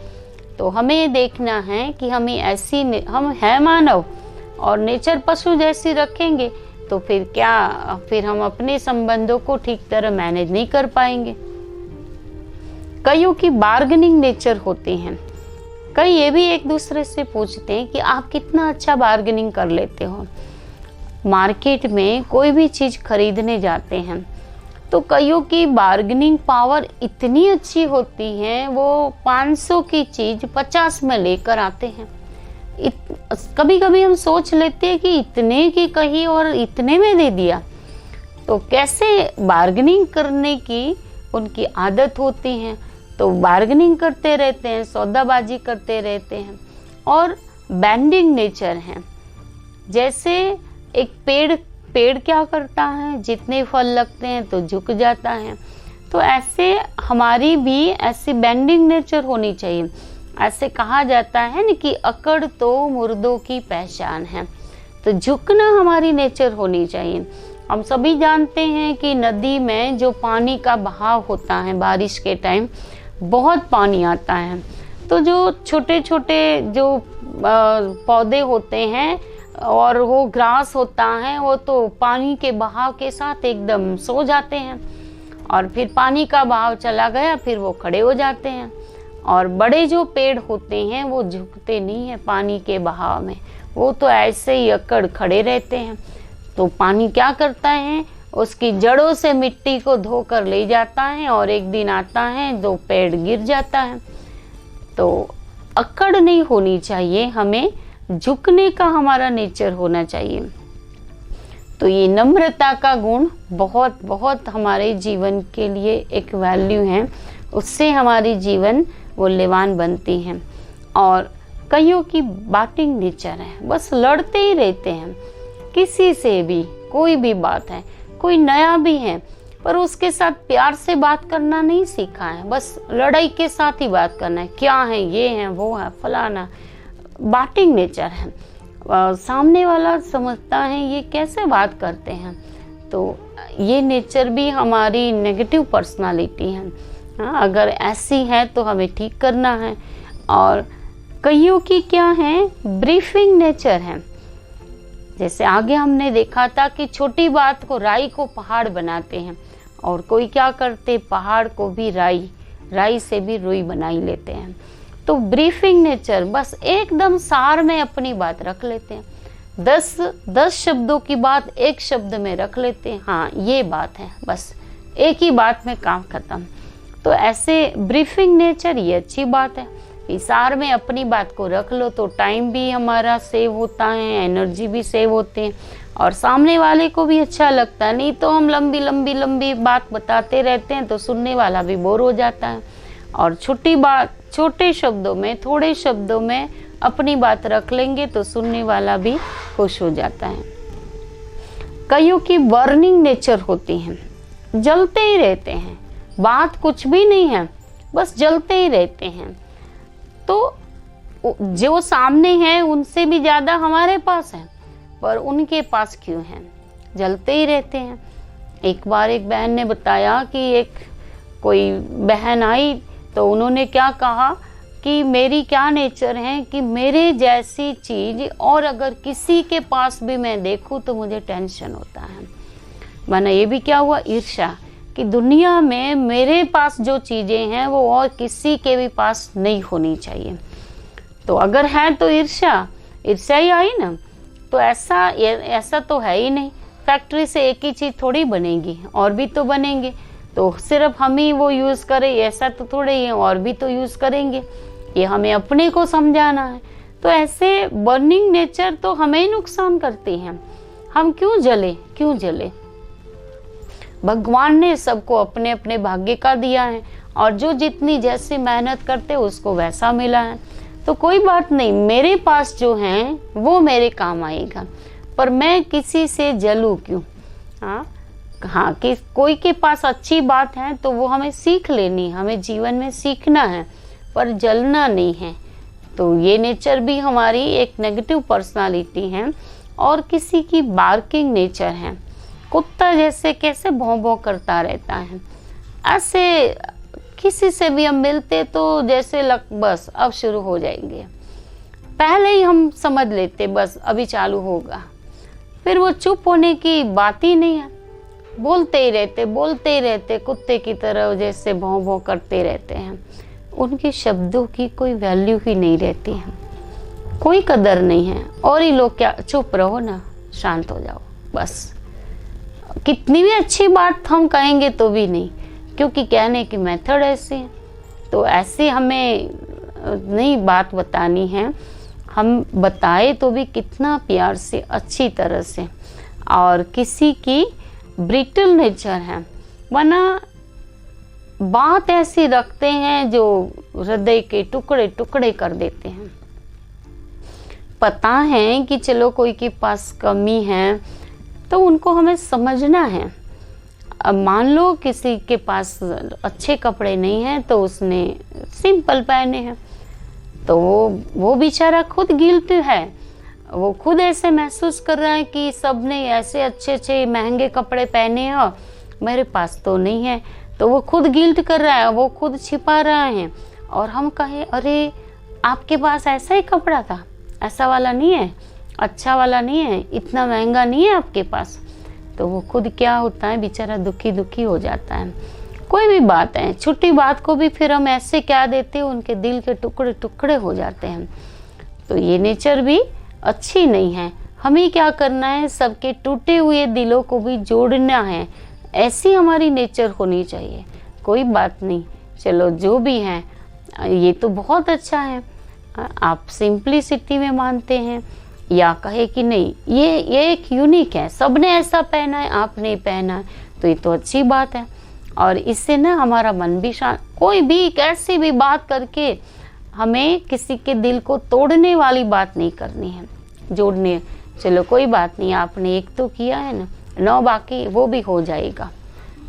Speaker 2: तो हमें ये देखना है कि हमें ऐसी, हम हैं मानव और नेचर पशु जैसी रखेंगे तो फिर क्या, फिर हम अपने संबंधों को ठीक तरह मैनेज नहीं कर पाएंगे। कईयों की बार्गेनिंग नेचर होती हैं। कई ये भी एक दूसरे से पूछते हैं कि आप कितना अच्छा बार्गेनिंग कर लेते हो। मार्केट में कोई भी चीज़ खरीदने जाते हैं तो कईयों की बार्गेनिंग पावर इतनी अच्छी होती है, वो 500 की चीज़ 50 में लेकर आते हैं। कभी कभी हम सोच लेते हैं कि इतने की कही और इतने में दे दिया। तो कैसे बार्गेनिंग करने की उनकी आदत होती है, तो बार्गेनिंग करते रहते हैं, सौदाबाजी करते रहते हैं। और बेंडिंग नेचर है। जैसे एक पेड़ क्या करता है, जितने फल लगते हैं तो झुक जाता है। तो ऐसे हमारी भी ऐसी बेंडिंग नेचर होनी चाहिए। ऐसे कहा जाता है ना कि अकड़ तो मुर्दों की पहचान है। तो झुकना हमारी नेचर होनी चाहिए। हम सभी जानते हैं कि नदी में जो पानी का बहाव होता है, बारिश के टाइम बहुत पानी आता है, तो जो छोटे छोटे जो पौधे होते हैं और वो ग्रास होता है, वो तो पानी के बहाव के साथ एकदम सो जाते हैं। और फिर पानी का बहाव चला गया, फिर वो खड़े हो जाते हैं। और बड़े जो पेड़ होते हैं वो झुकते नहीं हैं पानी के बहाव में, वो तो ऐसे ही अकड़ खड़े रहते हैं। तो पानी क्या करता है, उसकी जड़ों से मिट्टी को धोकर ले जाता है और एक दिन आता है जो पेड़ गिर जाता है। तो अकड़ नहीं होनी चाहिए, हमें झुकने का हमारा नेचर होना चाहिए। तो ये नम्रता का गुण बहुत बहुत हमारे जीवन के लिए एक वैल्यू है, उससे हमारी जीवन मूल्यवान बनती हैं। और कईयों की बाटिंग नेचर है, बस लड़ते ही रहते हैं किसी से भी, कोई भी बात है, कोई नया भी है पर उसके साथ प्यार से बात करना नहीं सीखा है, बस लड़ाई के साथ ही बात करना है, क्या है, ये है, वो है, फलाना। बाटिंग नेचर है। सामने वाला समझता है ये कैसे बात करते हैं, तो ये नेचर भी हमारी नेगेटिव पर्सनालिटी है। अगर ऐसी है तो हमें ठीक करना है। और कईयों की क्या है, ब्रीफिंग नेचर है। जैसे आगे हमने देखा था कि छोटी बात को, राई को पहाड़ बनाते हैं, और कोई क्या करते, पहाड़ को भी राई से भी रुई बनाई लेते हैं। तो ब्रीफिंग नेचर, बस एकदम सार में अपनी बात रख लेते हैं। 10 शब्दों की बात एक शब्द में रख लेते हैं, हाँ ये बात है, बस एक ही बात में काम खत्म। तो ऐसे ब्रीफिंग नेचर ये अच्छी बात है कि सार में अपनी बात को रख लो, तो टाइम भी हमारा सेव होता है, एनर्जी भी सेव होती है, और सामने वाले को भी अच्छा लगता है। नहीं तो हम लंबी लंबी लंबी बात बताते रहते हैं तो सुनने वाला भी बोर हो जाता है। और छोटे शब्दों में, थोड़े शब्दों में अपनी बात रख लेंगे तो सुनने वाला भी खुश हो जाता है। कईयों की बर्निंग नेचर होती है, जलते ही रहते हैं, बात कुछ भी नहीं है बस जलते ही रहते हैं। तो जो सामने हैं उनसे भी ज़्यादा हमारे पास है, पर उनके पास क्यों है, जलते ही रहते हैं। एक बार एक बहन ने बताया कि एक कोई बहन आई तो उन्होंने क्या कहा कि मेरी क्या नेचर है कि मेरे जैसी चीज़ और अगर किसी के पास भी मैं देखूं तो मुझे टेंशन होता है। माना ये भी क्या हुआ, ईर्ष्या, कि दुनिया में मेरे पास जो चीज़ें हैं वो और किसी के भी पास नहीं होनी चाहिए। तो अगर है तो ईर्ष्या ही आई ना। तो ऐसा तो है ही नहीं, फैक्ट्री से एक ही चीज़ थोड़ी बनेगी, और भी तो बनेंगे। तो सिर्फ हम ही वो यूज़ करें ऐसा तो थोड़े ही है, और भी तो यूज़ करेंगे। ये हमें अपने को समझाना है। तो ऐसे बर्निंग नेचर तो हमें ही नुकसान करती हैं। हम क्यों जले। भगवान ने सबको अपने अपने भाग्य का दिया है, और जो जितनी जैसी मेहनत करते उसको वैसा मिला है। तो कोई बात नहीं, मेरे पास जो है वो मेरे काम आएगा, पर मैं किसी से जलूं क्यों। हाँ कि कोई के पास अच्छी बात है तो वो हमें सीख लेनी, हमें जीवन में सीखना है, पर जलना नहीं है। तो ये नेचर भी हमारी एक नेगेटिव पर्सनालिटी है। और किसी की बार्किंग नेचर है, कुत्ता जैसे कैसे भौं भौं करता रहता है, ऐसे किसी से भी हम मिलते तो जैसे बस अब शुरू हो जाएंगे, पहले ही हम समझ लेते बस अभी चालू होगा। फिर वो चुप होने की बात ही नहीं है, बोलते ही रहते कुत्ते की तरह जैसे भौं भौं करते रहते हैं। उनके शब्दों की कोई वैल्यू ही नहीं रहती है, कोई कदर नहीं है। और ये लोग क्या, चुप रहो ना, शांत हो जाओ बस। कितनी भी अच्छी बात हम कहेंगे तो भी नहीं, क्योंकि कहने की मेथड ऐसी है। तो ऐसे हमें नहीं बात बतानी है, हम बताए तो भी कितना प्यार से, अच्छी तरह से। और किसी की ब्रिटल नेचर है, वरना बात ऐसी रखते हैं जो हृदय के टुकड़े टुकड़े कर देते हैं। पता है कि चलो कोई के पास कमी है तो उनको हमें समझना है। अब मान लो किसी के पास अच्छे कपड़े नहीं हैं तो उसने सिंपल पहने हैं, तो वो बेचारा खुद गिल्ट है, वो खुद ऐसे महसूस कर रहा है कि सबने ऐसे अच्छे अच्छे महंगे कपड़े पहने हैं और मेरे पास तो नहीं है। तो वो खुद गिल्ट कर रहा है, वो खुद छिपा रहा है। और हम कहें अरे आपके पास ऐसा ही कपड़ा था, ऐसा वाला नहीं है, अच्छा वाला नहीं है, इतना महंगा नहीं है आपके पास, तो वो खुद क्या होता है बेचारा, दुखी हो जाता है। कोई भी बात है, छोटी बात को भी फिर हम ऐसे क्या देते हैं, उनके दिल के टुकड़े टुकड़े हो जाते हैं। तो ये नेचर भी अच्छी नहीं है। हमें क्या करना है, सबके टूटे हुए दिलों को भी जोड़ना है, ऐसी हमारी नेचर होनी चाहिए। कोई बात नहीं, चलो जो भी है ये तो बहुत अच्छा है, आप सिंप्लिसिटी में मानते हैं, या कहे कि नहीं ये एक यूनिक है, सबने ऐसा पहना है आप नहीं पहना है, तो ये तो अच्छी बात है। और इससे ना हमारा मन भी शांत। कोई भी कैसी भी बात करके हमें किसी के दिल को तोड़ने वाली बात नहीं करनी है, जोड़ने। चलो कोई बात नहीं, आपने एक तो किया है ना, 9 बाकी वो भी हो जाएगा,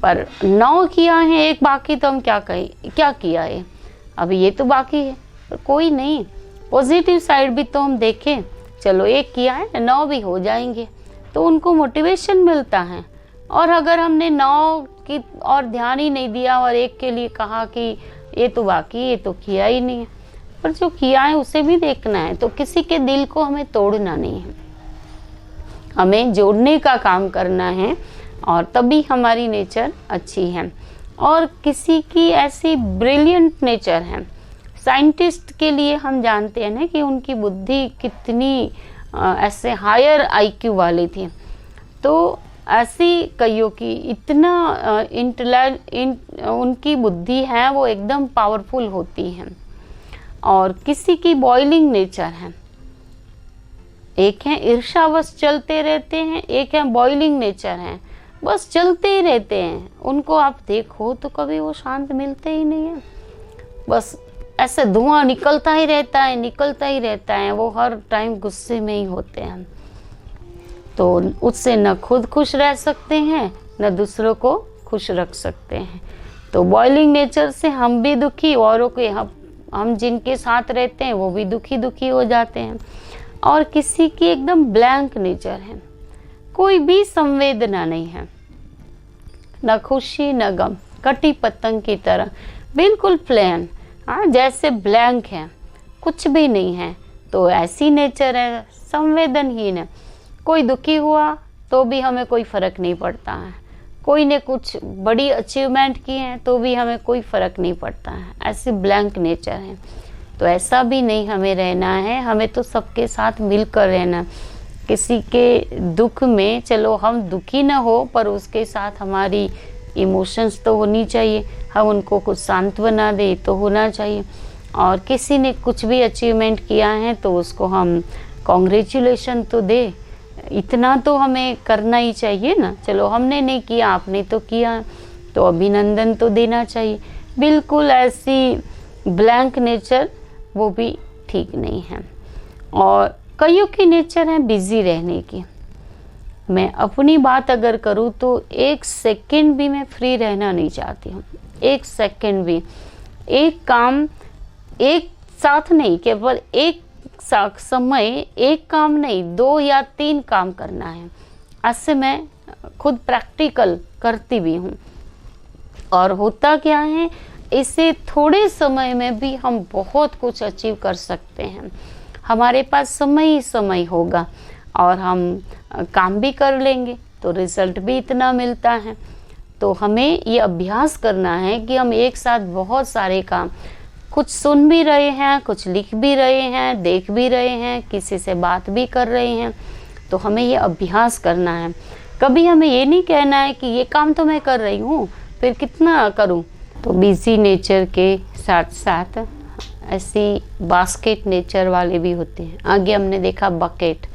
Speaker 2: पर 9 किया है, एक बाकी तो हम क्या कहें, क्या किया है अभी, ये तो बाकी है। पर कोई नहीं, पॉजिटिव साइड भी तो हम देखें, चलो एक किया है 9 भी हो जाएंगे, तो उनको मोटिवेशन मिलता है। और अगर हमने 9 की और ध्यान ही नहीं दिया और एक के लिए कहा कि ये तो बाकी, ये तो किया ही नहीं है, पर जो किया है उसे भी देखना है। तो किसी के दिल को हमें तोड़ना नहीं है, हमें जोड़ने का काम करना है, और तभी हमारी नेचर अच्छी है। और किसी की ऐसी ब्रिलियंट नेचर है, साइंटिस्ट के लिए हम जानते हैं ना कि उनकी बुद्धि कितनी ऐसे हायर आईक्यू वाली थी। तो ऐसी कईयों की इतना उनकी बुद्धि है वो एकदम पावरफुल होती है। और किसी की बॉइलिंग नेचर है, एक है ईर्ष्यावश चलते रहते हैं, एक है बॉइलिंग नेचर है, बस चलते ही रहते हैं। उनको आप देखो तो कभी वो शांत मिलते ही नहीं है, बस ऐसे धुआं निकलता ही रहता है, वो हर टाइम गुस्से में ही होते हैं। तो उससे न खुद खुश रह सकते हैं, न दूसरों को खुश रख सकते हैं। तो बॉइलिंग नेचर से हम भी दुखी, औरों के हम जिनके साथ रहते हैं वो भी दुखी दुखी हो जाते हैं। और किसी की एकदम ब्लैंक नेचर है, कोई भी संवेदना नहीं है, न खुशी न गम, कटी पतंग की तरह बिल्कुल प्लेन, हाँ जैसे ब्लैंक है, कुछ भी नहीं है। तो ऐसी नेचर है, संवेदनहीन है। कोई दुखी हुआ तो भी हमें कोई फर्क नहीं पड़ता है, कोई ने कुछ बड़ी अचीवमेंट की है तो भी हमें कोई फर्क नहीं पड़ता है, ऐसी ब्लैंक नेचर है। तो ऐसा भी नहीं हमें रहना है, हमें तो सबके साथ मिलकर रहना। किसी के दुख में चलो हम दुखी ना हो, पर उसके साथ हमारी इमोशंस तो होनी चाहिए, हम उनको कुछ सांत्वना दे तो होना चाहिए। और किसी ने कुछ भी अचीवमेंट किया है तो उसको हम कॉन्ग्रेचुलेशन तो दे, इतना तो हमें करना ही चाहिए ना। चलो हमने नहीं किया, आपने तो किया, तो अभिनंदन तो देना चाहिए। बिल्कुल ऐसी ब्लैंक नेचर वो भी ठीक नहीं है। और कईयों की नेचर है बिजी रहने की। मैं अपनी बात अगर करूँ तो 1 सेकंड भी मैं फ्री रहना नहीं चाहती हूँ, 1 सेकंड भी। एक काम एक साथ नहीं, केवल एक समय एक काम नहीं, 2 या 3 काम करना है। ऐसे मैं खुद प्रैक्टिकल करती भी हूँ। और होता क्या है, इससे थोड़े समय में भी हम बहुत कुछ अचीव कर सकते हैं। हमारे पास समय ही समय होगा और हम काम भी कर लेंगे तो रिजल्ट भी इतना मिलता है। तो हमें ये अभ्यास करना है कि हम एक साथ बहुत सारे काम, कुछ सुन भी रहे हैं, कुछ लिख भी रहे हैं, देख भी रहे हैं, किसी से बात भी कर रहे हैं, तो हमें ये अभ्यास करना है। कभी हमें ये नहीं कहना है कि ये काम तो मैं कर रही हूँ, फिर कितना करूँ। तो बिजी नेचर के साथ साथ ऐसी बास्केट नेचर वाले भी होते हैं। आगे हमने देखा बकेट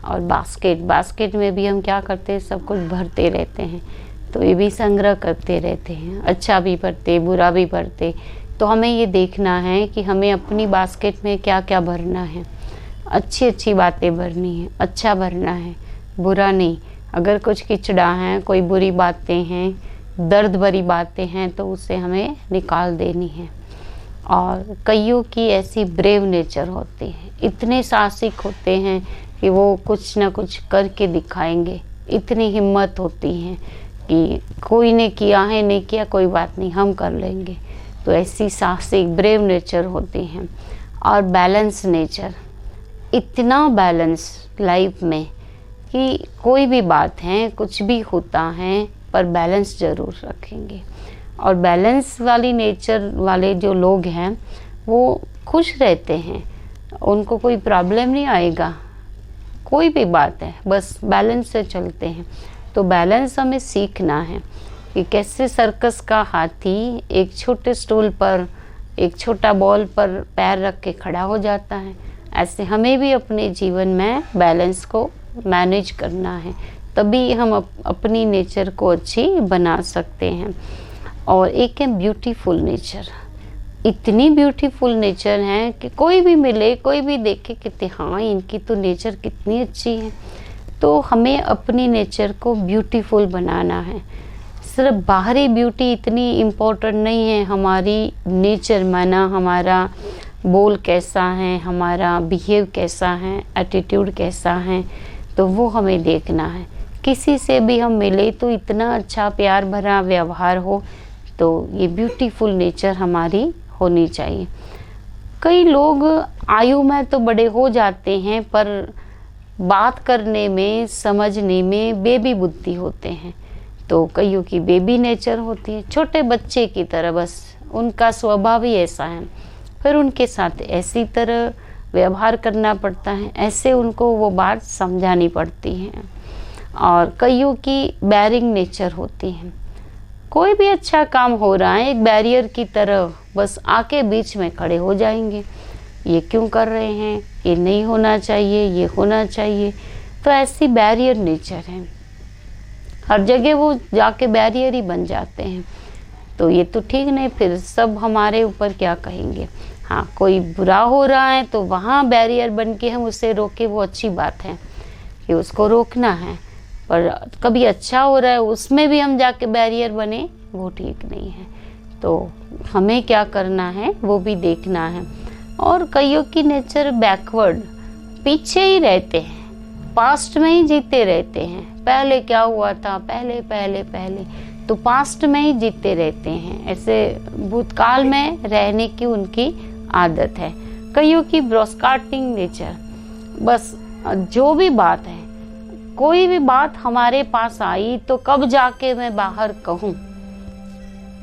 Speaker 2: और बास्केट में भी हम क्या करते हैं, सब कुछ भरते रहते हैं। तो ये भी संग्रह करते रहते हैं, अच्छा भी भरते, बुरा भी भरते। तो हमें ये देखना है कि हमें अपनी बास्केट में क्या क्या भरना है। अच्छी अच्छी बातें भरनी है, अच्छा भरना है, बुरा नहीं। अगर कुछ किचड़ा है, कोई बुरी बातें हैं, दर्द भरी बातें हैं, तो उसे हमें निकाल देनी है। और कईयों की ऐसी ब्रेव नेचर होती है, इतने साहसिक होते हैं कि वो कुछ ना कुछ करके दिखाएंगे। इतनी हिम्मत होती है कि कोई ने किया है, नहीं किया कोई बात नहीं, हम कर लेंगे। तो ऐसी साहसिक ब्रेव नेचर होती हैं। और बैलेंस नेचर, इतना बैलेंस लाइफ में कि कोई भी बात है, कुछ भी होता है, पर बैलेंस ज़रूर रखेंगे। और बैलेंस वाली नेचर वाले जो लोग हैं वो खुश रहते हैं, उनको कोई प्रॉब्लम नहीं आएगा। कोई भी बात है बस बैलेंस से चलते हैं। तो बैलेंस हमें सीखना है कि कैसे सर्कस का हाथी एक छोटे स्टूल पर, एक छोटा बॉल पर पैर रख के खड़ा हो जाता है, ऐसे हमें भी अपने जीवन में बैलेंस को मैनेज करना है। तभी हम अपनी नेचर को अच्छी बना सकते हैं। और एक है ब्यूटीफुल नेचर। इतनी ब्यूटीफुल नेचर है कि कोई भी मिले, कोई भी देखे कि हाँ इनकी तो नेचर कितनी अच्छी है। तो हमें अपनी नेचर को ब्यूटीफुल बनाना है। सिर्फ बाहरी ब्यूटी इतनी इम्पोर्टेंट नहीं है, हमारी नेचर माना हमारा बोल कैसा है, हमारा बिहेव कैसा है, एटीट्यूड कैसा है, तो वो हमें देखना है। किसी से भी हम मिले तो इतना अच्छा प्यार भरा व्यवहार हो, तो ये ब्यूटीफुल नेचर हमारी होनी चाहिए। कई लोग आयु में तो बड़े हो जाते हैं, पर बात करने में, समझने में बेबी बुद्धि होते हैं। तो कईयों की बेबी नेचर होती है, छोटे बच्चे की तरह, बस उनका स्वभाव ही ऐसा है। फिर उनके साथ ऐसी तरह व्यवहार करना पड़ता है, ऐसे उनको वो बात समझानी पड़ती है। और कईयों की बैरिंग नेचर होती है। कोई भी अच्छा काम हो रहा है, एक बैरियर की तरह बस आके बीच में खड़े हो जाएंगे। ये क्यों कर रहे हैं, ये नहीं होना चाहिए, ये होना चाहिए। तो ऐसी बैरियर नेचर है, हर जगह वो जाके बैरियर ही बन जाते हैं। तो ये तो ठीक नहीं, फिर सब हमारे ऊपर क्या कहेंगे। हाँ, कोई बुरा हो रहा है तो वहाँ बैरियर बन के हम उसे रोके, वो अच्छी बात है कि उसको रोकना है। पर कभी अच्छा हो रहा है उसमें भी हम जाके बैरियर बने, वो ठीक नहीं है। तो हमें क्या करना है वो भी देखना है। और कईयों की नेचर बैकवर्ड, पीछे ही रहते हैं, पास्ट में ही जीते रहते हैं। पहले क्या हुआ था, पहले पहले पहले, तो पास्ट में ही जीते रहते हैं। ऐसे भूतकाल में रहने की उनकी आदत है। कईयों की ब्रॉडकास्टिंग नेचर, बस जो भी बात है, कोई भी बात हमारे पास आई तो कब जाके मैं बाहर कहूँ,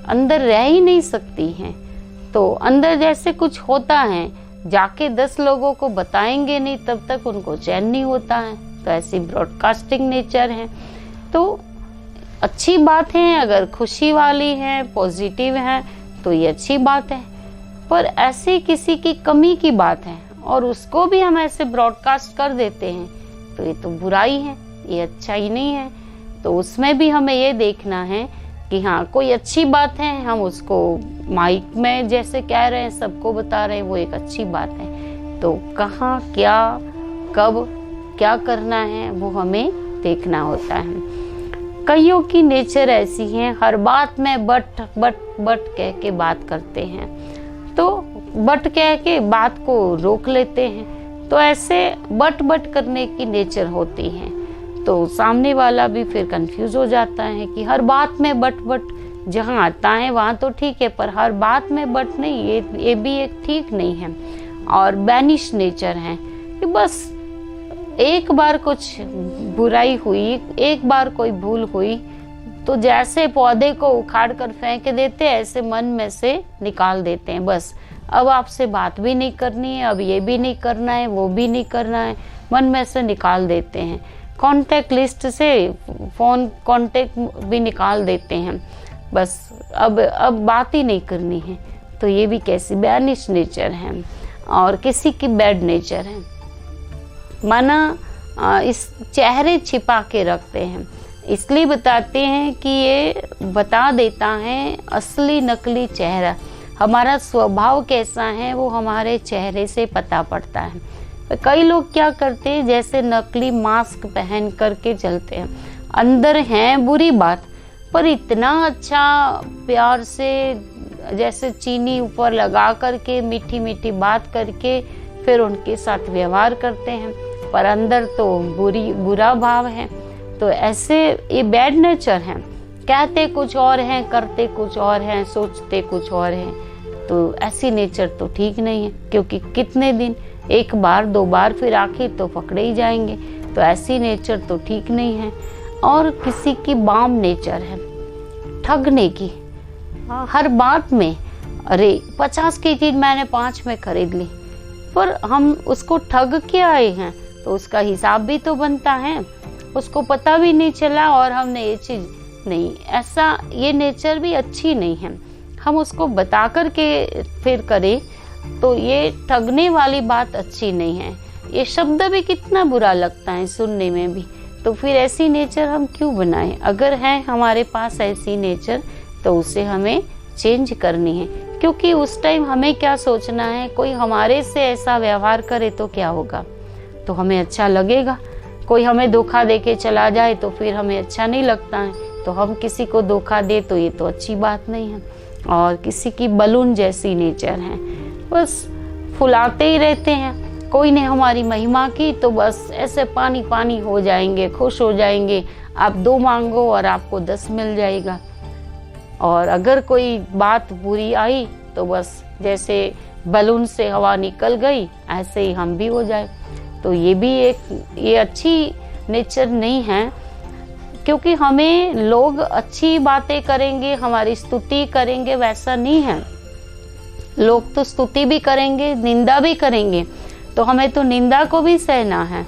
Speaker 2: अंदर रह ही नहीं सकती हैं। तो अंदर जैसे कुछ होता है, जाके 10 लोगों को बताएंगे नहीं तब तक उनको चैन नहीं होता है। तो ऐसी ब्रॉडकास्टिंग नेचर है। तो अच्छी बात है, अगर खुशी वाली है, पॉजिटिव है, तो ये अच्छी बात है। पर ऐसी किसी की कमी की बात है और उसको भी हम ऐसे ब्रॉडकास्ट कर देते हैं, तो ये तो बुराई है, ये अच्छा ही नहीं है। तो उसमें भी हमें ये देखना है कि हाँ, कोई अच्छी बात है, हम उसको माइक में जैसे कह रहे हैं, सबको बता रहे हैं, वो एक अच्छी बात है। तो कहाँ, क्या, कब, क्या करना है वो हमें देखना होता है। कईयों की नेचर ऐसी है, हर बात में बट बट बट कह के बात करते हैं, तो बट कह के बात को रोक लेते हैं। तो ऐसे बट बट करने की नेचर होती है। तो सामने वाला भी फिर कंफ्यूज हो जाता है कि हर बात में बट बट, जहाँ आता है वहाँ तो ठीक है, पर हर बात में बट नहीं, ये भी एक ठीक नहीं है। और बैनिश नेचर है कि बस एक बार कुछ बुराई हुई, एक बार कोई भूल हुई, तो जैसे पौधे को उखाड़ कर फेंक देते हैं, ऐसे मन में से निकाल देते हैं। बस अब आपसे बात भी नहीं करनी है, अब ये भी नहीं करना है, वो भी नहीं करना है, मन में से निकाल देते हैं। कॉन्टैक्ट लिस्ट से फ़ोन कॉन्टैक्ट भी निकाल देते हैं, बस अब बात ही नहीं करनी है। तो ये भी कैसी बैनिश नेचर है। और किसी की बैड नेचर है, माना इस चेहरे छिपा के रखते हैं, इसलिए बताते हैं कि ये बता देता है असली नकली चेहरा। हमारा स्वभाव कैसा है वो हमारे चेहरे से पता पड़ता है। कई लोग क्या करते हैं, जैसे नकली मास्क पहन करके चलते हैं, अंदर हैं बुरी बात, पर इतना अच्छा प्यार से जैसे चीनी ऊपर लगा करके मीठी मीठी बात करके फिर उनके साथ व्यवहार करते हैं, पर अंदर तो बुरा भाव है। तो ऐसे ये बैड नेचर है, कहते कुछ और हैं, करते कुछ और हैं, सोचते कुछ और हैं। तो ऐसी नेचर तो ठीक नहीं है, क्योंकि कितने दिन, एक बार दो बार, फिर आखिर तो पकड़े ही जाएंगे। तो ऐसी नेचर तो ठीक नहीं है। और किसी की बाम नेचर है, ठगने की, हर बात में, अरे 50 की चीज मैंने 5 में खरीद ली, पर हम उसको ठग के आए हैं, तो उसका हिसाब भी तो बनता है, उसको पता भी नहीं चला और हमने ये चीज नहीं, ऐसा ये नेचर भी अच्छी नहीं है। हम उसको बता कर के फिर करें तो ये ठगने वाली बात अच्छी नहीं है। ये शब्द भी कितना बुरा लगता है सुनने में भी। तो फिर ऐसी नेचर हम क्यों बनाएं? अगर है हमारे पास ऐसी नेचर तो उसे हमें चेंज करनी है, क्योंकि उस टाइम हमें क्या सोचना है, कोई हमारे से ऐसा व्यवहार करे तो क्या होगा, तो हमें अच्छा लगेगा। कोई हमें धोखा दे के चला जाए तो फिर हमें अच्छा नहीं लगता है, तो हम किसी को धोखा दे तो ये तो अच्छी बात नहीं है। और किसी की बलून जैसी नेचर है, बस फुलाते ही रहते हैं। कोई ने हमारी महिमा की तो बस ऐसे पानी पानी हो जाएंगे, खुश हो जाएंगे। आप 2 मांगो और आपको 10 मिल जाएगा। और अगर कोई बात बुरी आई तो बस जैसे बलून से हवा निकल गई, ऐसे ही हम भी हो जाए। तो ये भी ये अच्छी नेचर नहीं है, क्योंकि हमें लोग अच्छी बातें करेंगे, हमारी स्तुति करेंगे, वैसा नहीं है। लोग तो स्तुति भी करेंगे, निंदा भी करेंगे, तो हमें तो निंदा को भी सहना है।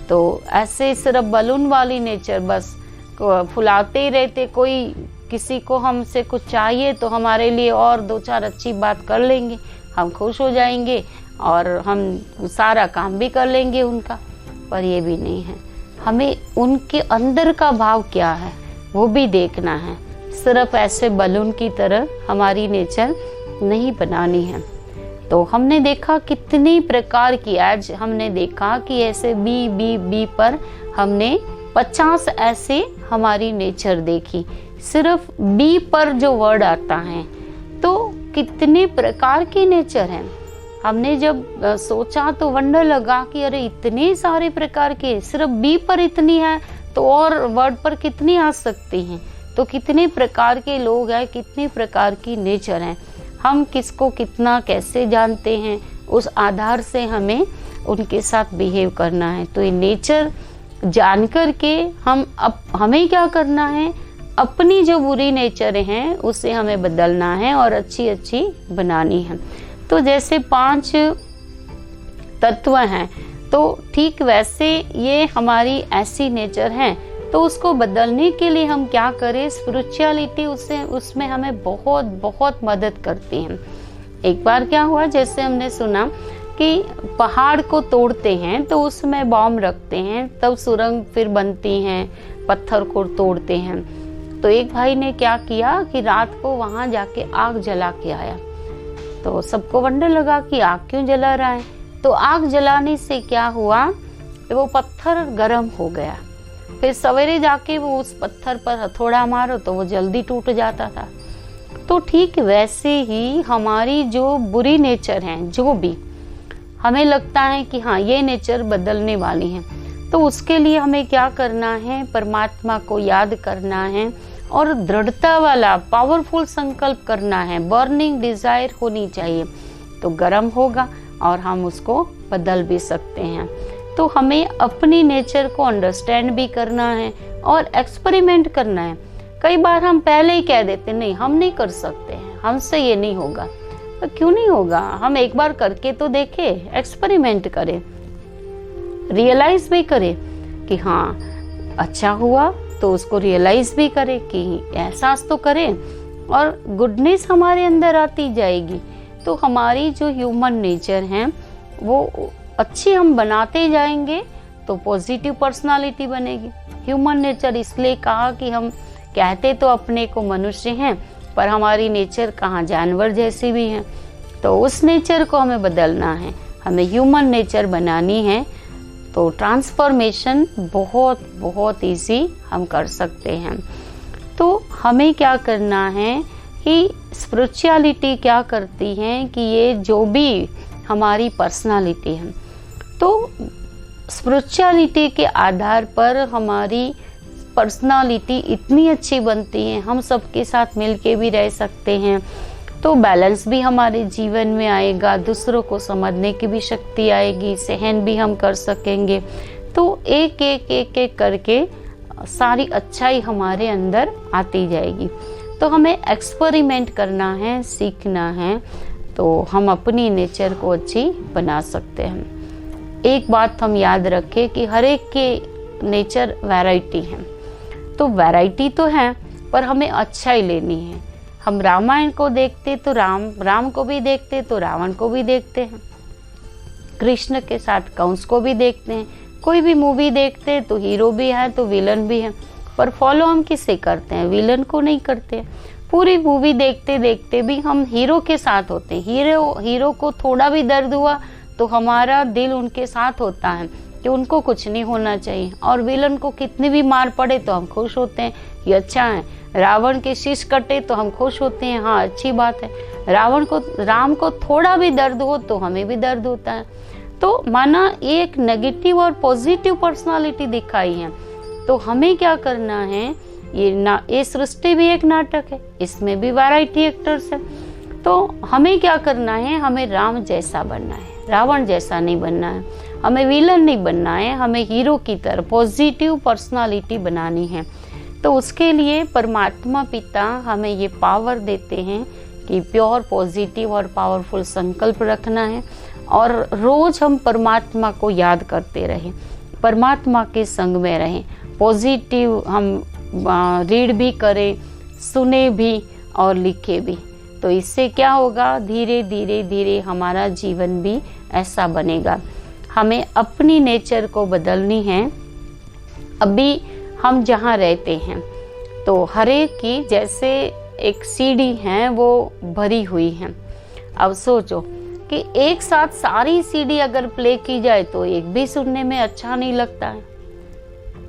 Speaker 2: तो ऐसे सिर्फ बलून वाली नेचर, बस फुलाते ही रहते। कोई किसी को हमसे कुछ चाहिए तो हमारे लिए और 2-4 अच्छी बात कर लेंगे, हम खुश हो जाएंगे और हम सारा काम भी कर लेंगे उनका, पर ये भी नहीं है। हमें उनके अंदर का भाव क्या है वो भी देखना है। सिर्फ ऐसे बलून की तरह हमारी नेचर नहीं बनानी है। तो हमने देखा कितनी प्रकार की, आज हमने देखा कि ऐसे बी पर हमने 50 ऐसे हमारी नेचर देखी। सिर्फ बी पर जो वर्ड आता है तो कितने प्रकार के नेचर हैं। हमने जब सोचा तो वंडर लगा कि अरे इतने सारे प्रकार के, सिर्फ बी पर इतनी है तो और वर्ड पर कितनी आ सकती हैं। तो कितने प्रकार के लोग हैं, कितने प्रकार की नेचर हैं। हम किसको कितना कैसे जानते हैं, उस आधार से हमें उनके साथ बिहेव करना है। तो ये नेचर जान कर के हमें क्या करना है, अपनी जो बुरी नेचर हैं उसे हमें बदलना है और अच्छी अच्छी बनानी है। तो जैसे 5 तत्व हैं, तो ठीक वैसे ये हमारी ऐसी नेचर हैं, तो उसको बदलने के लिए हम क्या करें, स्पिरिचुअलिटी उसमें हमें बहुत बहुत मदद करती है। एक बार क्या हुआ, जैसे हमने सुना कि पहाड़ को तोड़ते हैं तो उसमें बॉम्ब रखते हैं, तब सुरंग फिर बनती हैं, पत्थर को तोड़ते हैं। तो एक भाई ने क्या किया कि रात को वहां जाके आग जला के आया। तो सबको वंडर लगा कि आग क्यों जला रहा है। तो आग जलाने से क्या हुआ, वो पत्थर गर्म हो गया। फिर सवेरे जाके वो उस पत्थर पर हथौड़ा मारो तो वो जल्दी टूट जाता था। तो ठीक वैसे ही हमारी जो बुरी नेचर हैं, जो भी हमें लगता है कि हाँ ये नेचर बदलने वाली है, तो उसके लिए हमें क्या करना है, परमात्मा को याद करना है और दृढ़ता वाला पावरफुल संकल्प करना है। बर्निंग डिजायर होनी चाहिए, तो गर्म होगा और हम उसको बदल भी सकते हैं। तो हमें अपनी नेचर को अंडरस्टैंड भी करना है और एक्सपेरिमेंट करना है। कई बार हम पहले ही कह देते नहीं हम नहीं कर सकते हैं, हमसे ये नहीं होगा। तो क्यों नहीं होगा, हम एक बार करके तो देखें, एक्सपेरिमेंट करें, रियलाइज भी करें कि हाँ अच्छा हुआ, तो उसको रियलाइज भी करें कि एहसास तो करें और गुडनेस हमारे अंदर आती जाएगी। तो हमारी जो ह्यूमन नेचर है वो अच्छी हम बनाते जाएंगे तो पॉजिटिव पर्सनालिटी बनेगी। ह्यूमन नेचर इसलिए कहा कि हम कहते तो अपने को मनुष्य हैं, पर हमारी नेचर कहाँ जानवर जैसी भी है। तो उस नेचर को हमें बदलना है, हमें ह्यूमन नेचर बनानी है। तो ट्रांसफॉर्मेशन बहुत बहुत इजी हम कर सकते हैं। तो हमें क्या करना है कि स्पिरिचुअलिटी क्या करती है कि ये जो भी हमारी पर्सनालिटी है, तो स्पिरिचुअलिटी के आधार पर हमारी पर्सनालिटी इतनी अच्छी बनती है, हम सबके साथ मिलके भी रह सकते हैं। तो बैलेंस भी हमारे जीवन में आएगा, दूसरों को समझने की भी शक्ति आएगी, सहन भी हम कर सकेंगे। तो एक एक एक एक करके सारी अच्छाई हमारे अंदर आती जाएगी। तो हमें एक्सपेरिमेंट करना है, सीखना है, तो हम अपनी नेचर को अच्छी बना सकते हैं। एक बात हम याद रखें कि हर एक के नेचर वैरायटी है। तो वैरायटी तो है, पर हमें अच्छा ही लेनी है। हम रामायण को देखते तो राम को भी देखते तो रावण को भी देखते हैं, कृष्ण के साथ कंस को भी देखते हैं। कोई भी मूवी देखते तो हीरो भी है तो विलन भी है, पर फॉलो हम किसे करते हैं, विलन को नहीं करते। पूरी मूवी देखते देखते भी हम हीरो के साथ होते हैं। हीरो को थोड़ा भी दर्द हुआ तो हमारा दिल उनके साथ होता है कि उनको कुछ नहीं होना चाहिए, और विलन को कितनी भी मार पड़े तो हम खुश होते हैं, ये अच्छा है। रावण के शीश कटे तो हम खुश होते हैं, हाँ अच्छी बात है। राम को थोड़ा भी दर्द हो तो हमें भी दर्द होता है। तो माना एक नेगेटिव और पॉजिटिव पर्सनालिटी दिखाई है। तो हमें क्या करना है, ये सृष्टि भी एक नाटक है, इसमें भी वैरायटी एक्टर्स है। तो हमें क्या करना है, हमें राम जैसा बनना है, रावण जैसा नहीं बनना है, हमें विलन नहीं बनना है, हमें हीरो की तरह पॉजिटिव पर्सनालिटी बनानी है। तो उसके लिए परमात्मा पिता हमें ये पावर देते हैं कि प्योर पॉजिटिव और पावरफुल संकल्प रखना है, और रोज हम परमात्मा को याद करते रहें, परमात्मा के संग में रहें, पॉजिटिव हम रीड भी करें, सुने भी और लिखे भी। तो इससे क्या होगा, धीरे धीरे धीरे हमारा जीवन भी ऐसा बनेगा। हमें अपनी नेचर को बदलनी है। अभी हम जहाँ रहते हैं तो हर एक की जैसे एक सीढ़ी है वो भरी हुई है। अब सोचो कि एक साथ सारी सीढ़ी अगर प्ले की जाए तो एक भी सुनने में अच्छा नहीं लगता है।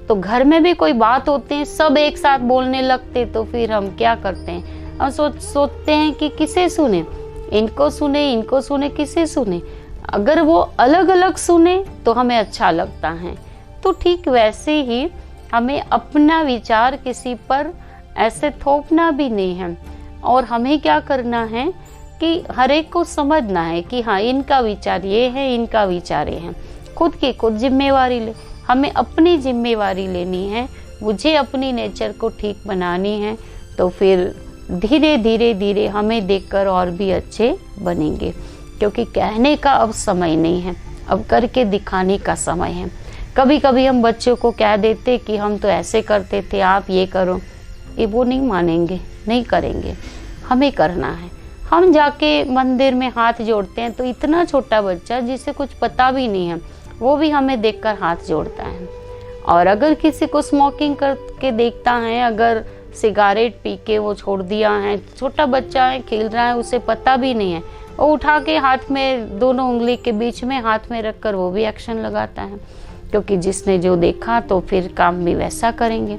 Speaker 2: तो घर में भी कोई बात होते हैं, सब एक साथ बोलने लगते, तो फिर हम क्या करते हैं, हम सोचते हैं कि किसे सुने, इनको सुने, किसे सुने। अगर वो अलग अलग सुने तो हमें अच्छा लगता है। तो ठीक वैसे ही हमें अपना विचार किसी पर ऐसे थोपना भी नहीं है, और हमें क्या करना है कि हर एक को समझना है कि हाँ, इनका विचार ये है, इनका विचार ये है। खुद की खुद जिम्मेवारी ले, हमें अपनी जिम्मेवारी लेनी है। मुझे अपनी नेचर को ठीक बनानी है, तो फिर धीरे धीरे धीरे हमें देखकर और भी अच्छे बनेंगे। क्योंकि कहने का अब समय नहीं है, अब करके दिखाने का समय है। कभी कभी हम बच्चों को कह देते कि हम तो ऐसे करते थे, आप ये करो, ये वो नहीं मानेंगे, नहीं करेंगे। हमें करना है। हम जाके मंदिर में हाथ जोड़ते हैं तो इतना छोटा बच्चा जिसे कुछ पता भी नहीं है, वो भी हमें देखकर हाथ जोड़ता है। और अगर किसी को स्मोकिंग करके देखता है, अगर सिगारेट पी के वो छोड़ दिया है, छोटा बच्चा है, खेल रहा है, उसे पता भी नहीं है, वो उठा के हाथ में दोनों उंगली के बीच में हाथ में रखकर वो भी एक्शन लगाता है। क्योंकि जिसने जो देखा तो फिर काम भी वैसा करेंगे।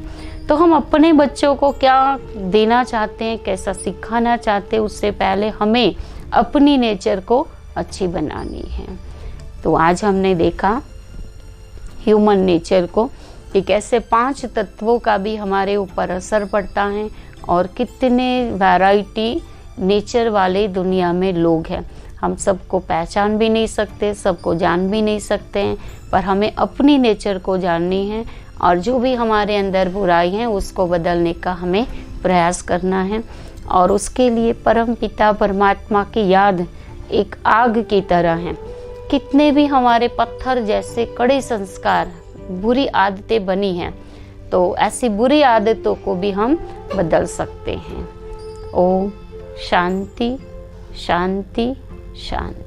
Speaker 2: तो हम अपने बच्चों को क्या देना चाहते हैं, कैसा सिखाना चाहते हैं, उससे पहले हमें अपनी नेचर को अच्छी बनानी है। तो आज हमने देखा ह्यूमन नेचर को कि कैसे 5 तत्वों का भी हमारे ऊपर असर पड़ता है, और कितने वैरायटी नेचर वाले दुनिया में लोग हैं। हम सबको पहचान भी नहीं सकते, सबको जान भी नहीं सकते हैं, पर हमें अपनी नेचर को जाननी है, और जो भी हमारे अंदर बुराई है उसको बदलने का हमें प्रयास करना है। और उसके लिए परम पिता परमात्मा की याद एक आग की तरह है। कितने भी हमारे पत्थर जैसे कड़े संस्कार, बुरी आदतें बनी हैं, तो ऐसी बुरी आदतों को भी हम बदल सकते हैं। ओम शांति शांति शांति।